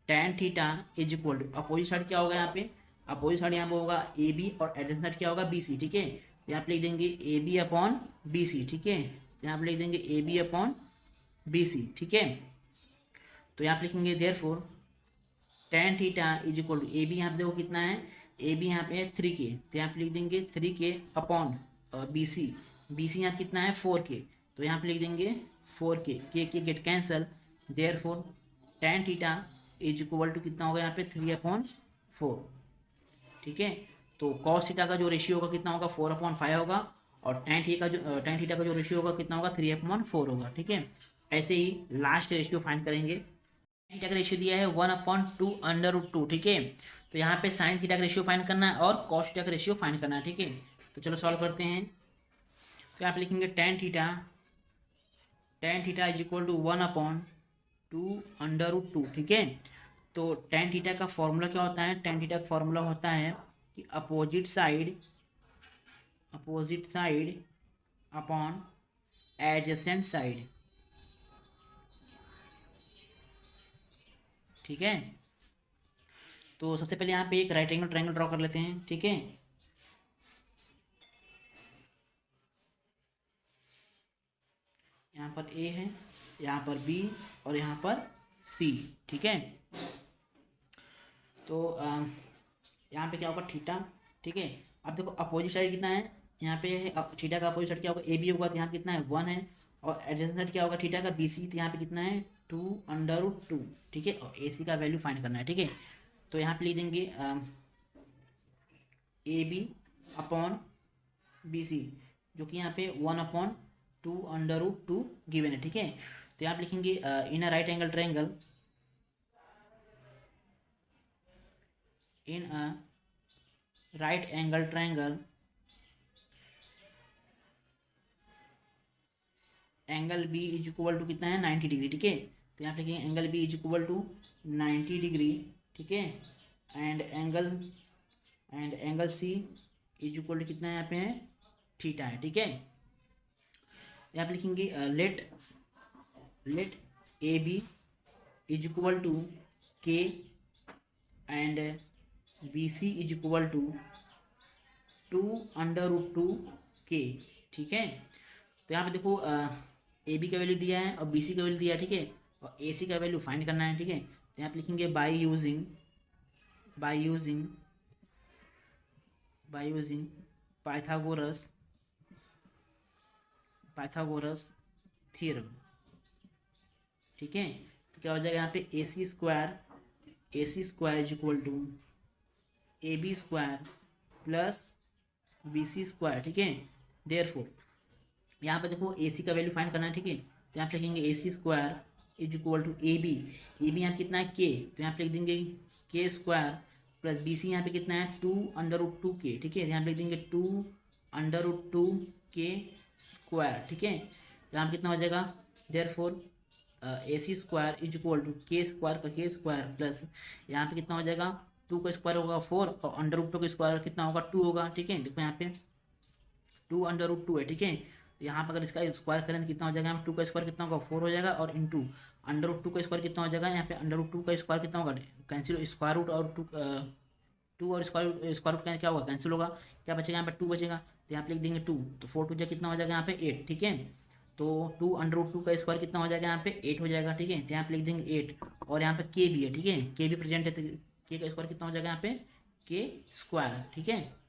tan theta is equal to opposite side क्या होगा यहाँ पे, अपोजिट साइड यहाँ पे होगा AB और एडजेसेंट साइड क्या होगा BC, ठीक है। तो यहाँ पे लिख देंगे AB अपॉन BC, ठीक है। तो यहाँ पे लिख देंगे AB अपॉन BC, ठीक है। तो यहाँ पे लिखेंगे therefore tan theta is equal to AB यहाँ पे देखो कितना है, AB यहाँ पे है 3K, तो यहाँ पे लिख देंगे 3K अपॉन BC यहाँ पे कितना है 4K, तो यहाँ पे लिख देंगे 4K, K get cancel, therefore tan theta is equal to कितना होगा यहाँ पे 3/4, ठीक है। तो cos थीटा का जो रेशियो होगा कितना होगा 4/5 होगा, और tan थीटा का जो रेशियो होगा कितना होगा 3/4 होगा, ठीक है। ऐसे ही लास्ट रेशियो फाइंड करेंगे। tan थीटा का रेशियो दिया है 1/2√2, ठीक है। तो यहाँ पे sin थीटा का रेशियो फाइंड करना है और cos थीटा का रेशियो फाइंड करना है, ठीक है। तो चलो सॉल्व करते हैं। तो यहाँ पे लिखेंगे tan theta is equal to 1/2√2, ठीक है। तो tan थीटा का फॉर्मूला क्या होता है, tan थीटा का फॉर्मूला होता है कि opposite side upon adjacent side, ठीक है। तो सबसे पहले यहाँ पे एक राइट एंगल ट्रायंगल ड्रॉ कर लेते हैं, ठीक है। यहाँ पर A है, यहाँ पर B और यहाँ पर C, ठीक है। तो यहाँ पे क्या होगा थीटा, ठीक है। अब देखो अपोजिट साइड कितना है, यहाँ पे थीटा का अपोजिट साइड क्या होगा AB होगा, तो यहाँ कितना है 1 है, और एडजेसेंट साइड क्या होगा थीटा का BC, तो यहाँ पे कितना है 2/2, ठीक है। और AC का वैल्यू फाइंड करना है, ठीक है। तो यहाँ पे लिख देंगे AB अपॉन BC, जो कि यहाँ पे 1/2√2 गिवन है, ठीक है। तो यहाँ पे लिखेंगे in a right angle triangle, angle B is equal to कितना है 90 डिग्री, ठीक है। तो यहाँ पे लिखेंगे angle B is equal to 90 degree, ठीक है। And angle C is equal to कितना है यहाँ पे है थीटा है, ठीक है। यहाँ पे लिखेंगे let AB is equal to K and BC is equal to 2/2K, ठीक है। तो यहाँ पे देखो AB का वैल्यू दिया है और BC का वैल्यू दिया है, ठीक है। और AC का वैल्यू फाइंड करना है, ठीक है। तो यहाँ पे लिखेंगे बाय यूजिंग पाइथागोरस थ्योरम, ठीक है। तो क्या हो जाएगा यहाँ पे AC square is equal to AB square plus BC square, ठीक है। देयरफॉर यहाँ पे देखो AC का वैल्यू फाइंड करना है, ठीक है। तो यहाँ पे लिखेंगे AC square is equal to AB यहाँ कितना है K, तो यहाँ पे लिख देंगे K स्क्वायर प्लस BC यहाँ पे कितना है 2/2K, ठीक है। यहाँ पे लिख देंगे 2/2K स्क्वायर, ठीक है। तो यहाँ पे कितना हो जाएगा therefore AC square is equal to K square का K स्क्वायर प्लस यहाँ पे कितना हो जाएगा 2 का स्क्वायर होगा 4 और √2 का स्क्वायर कितना होगा 2 होगा, ठीक है। देखो यहाँ पे 2/2 है, ठीक है। तो यहाँ पर अगर इसका स्क्वायर करें तो कितना हो जाएगा, यहाँ पर 2 का स्क्वायर कितना होगा 4 हो जाएगा, और इंटू अंडर रूट 2 का स्क्वायर कितना हो जाएगा, यहाँ पे अंडर रूट 2 का स्क्वायर कितना होगा, कैंसिल स्क्वायर रूट और 2 और स्क्वायर रूट का क्या होगा, कैंसिल होगा, क्या बचेगा यहाँ पे 2 बचेगा, तो यहाँ पे लिख देंगे 2, तो 4 टू जा कितना हो जाएगा यहाँ पे 8, ठीक है। तो 2 अंडर रूट 2 का स्क्वायर कितना हो जाएगा यहाँ पे 8 हो जाएगा, ठीक है। तो यहाँ पे लिख देंगे 8, और यहाँ पे के भी है, ठीक है, के भी प्रेजेंट है, तो के का स्क्वायर कितना हो जाएगा यहाँ पे के स्क्वायर, ठीक है।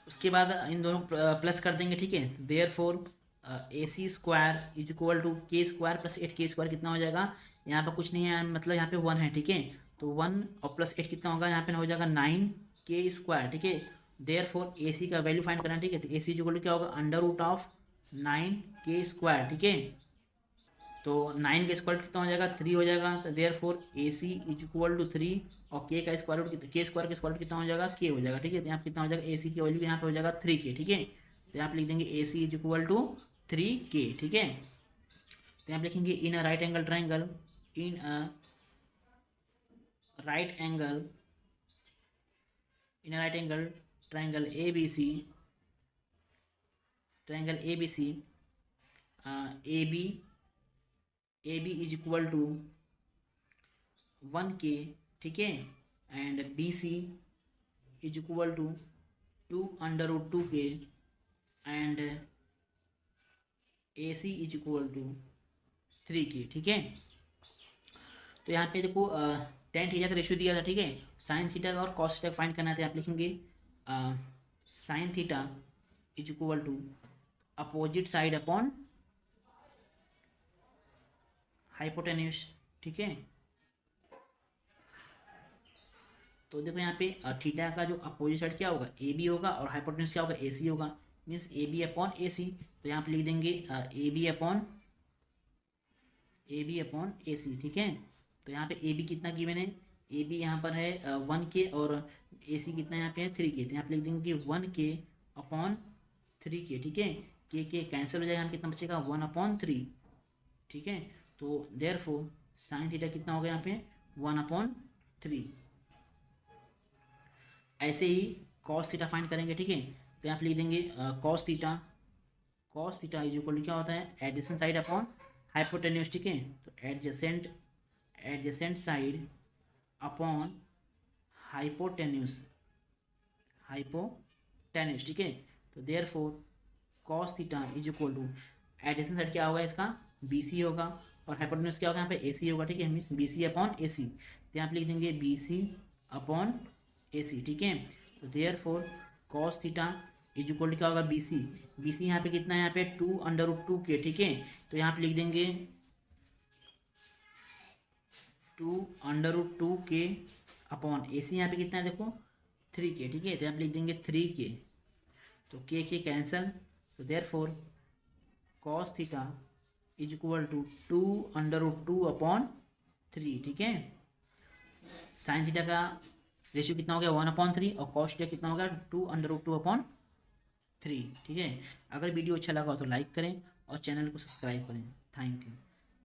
उसके बाद इन दोनों प्लस कर देंगे, ठीक है। Therefore A C square is equal to K square plus 8 K square कितना हो जाएगा, यहाँ पर कुछ नहीं है, मतलब यहाँ पे 1 है, ठीक है। तो 1 और प्लस 8 कितना होगा, यहाँ पे हो जाएगा 9 के स्क्वायर, ठीक है। देयर फोर ए सी का वैल्यू फाइंड करना है, ठीक है। तो ए सी इज इक्वल टू क्या होगा, अंडर रूट ऑफ 9 के स्क्वायर, ठीक है। तो 9 का स्क्वायर कितना हो जाएगा 3 हो जाएगा, तो therefore A C is equal to 3, और के का स्क्वायर रूट के स्क्वायर का स्क्वायर कितना हो जाएगा के हो जाएगा, ठीक है। तो यहाँ पे कितना हो जाएगा ए सी की वैल्यू यहाँ पे हो जाएगा 3 के, ठीक है। तो यहाँ पे लिख देंगे A C is equal to 3 K, ठीक है। तो यहाँ पे लिखेंगे in a right angle triangle, in a right angle, in a right angle triangle A B C, triangle A B C, A B is equal to 1 K, ठीक है, and B C is equal to 2 under root 2 K, and A C is equal to 3 K, ठीक है। तो यहाँ पे देखो टेन थीटा का रेशियो दिया था, ठीक है। साइन थीटा और कॉस थीटा फाइंड करना था, आप लिखेंगे sine theta is equal to opposite side upon hypotenuse, ठीक है। तो देखो यहाँ पे थीटा का जो अपोजिट साइड क्या होगा ए बी होगा, और हाइपोटेन्यूस क्या होगा ए सी होगा, means A B upon A C. तो यहाँ पे लिख देंगे A B upon A C, ठीक है। तो यहाँ पे ए बी कितना गिवन है, ए बी यहाँ पर है 1 के, और ए सी कितना यहाँ पे है 3 के। तो यहाँ पे लिख देंगे 1 के अपॉन 3 के, ठीक है। के कैंसिल हो जाएगा, यहाँ कितना बचेगा 1 अपॉन 3, ठीक है। तो देयरफॉर साइन थीटा कितना हो गया यहाँ पे 1 अपॉन 3। ऐसे ही कॉस थीटा फाइंड करेंगे, ठीक है। तो यहाँ पे लिख देंगे cos theta is equal to क्या होता है, एडजेसेंट साइड अपॉन हाइपोटेन्यूस, ठीक है। तो एडजेसेंट साइड अपॉन हाइपोटेन्यूस, ठीक है। तो therefore cos theta is equal to adjacent side क्या होगा इसका बी सी होगा, और हाइपोटेन्यूस क्या होगा यहाँ पे ए सी होगा, ठीक है, means B C upon A C. तो यहाँ पे लिख देंगे B C upon A C, ठीक है। तो therefore cos theta is equal to क्या होगा बी सी यहाँ पे कितना है, यहाँ पे 2 अंडर रूट 2 के, ठीक है। तो यहाँ पे लिख देंगे 2 अंडर रूट 2 के अपॉन ए सी यहाँ पे कितना है देखो 3 के, ठीक है। तो यहाँ पे लिख देंगे 3 के, तो के कैंसल। तो therefore cos theta is equal to 2 under root 2 upon 3, ठीक है। साइन थीटा का रेशियो कितना हो गया 1 अपॉन 3, और कॉस थीटा कितना हो गया 2 अंडर रूट 2 अपॉन 3, ठीक है। अगर वीडियो अच्छा लगा हो तो लाइक करें और चैनल को सब्सक्राइब करें। Thank you.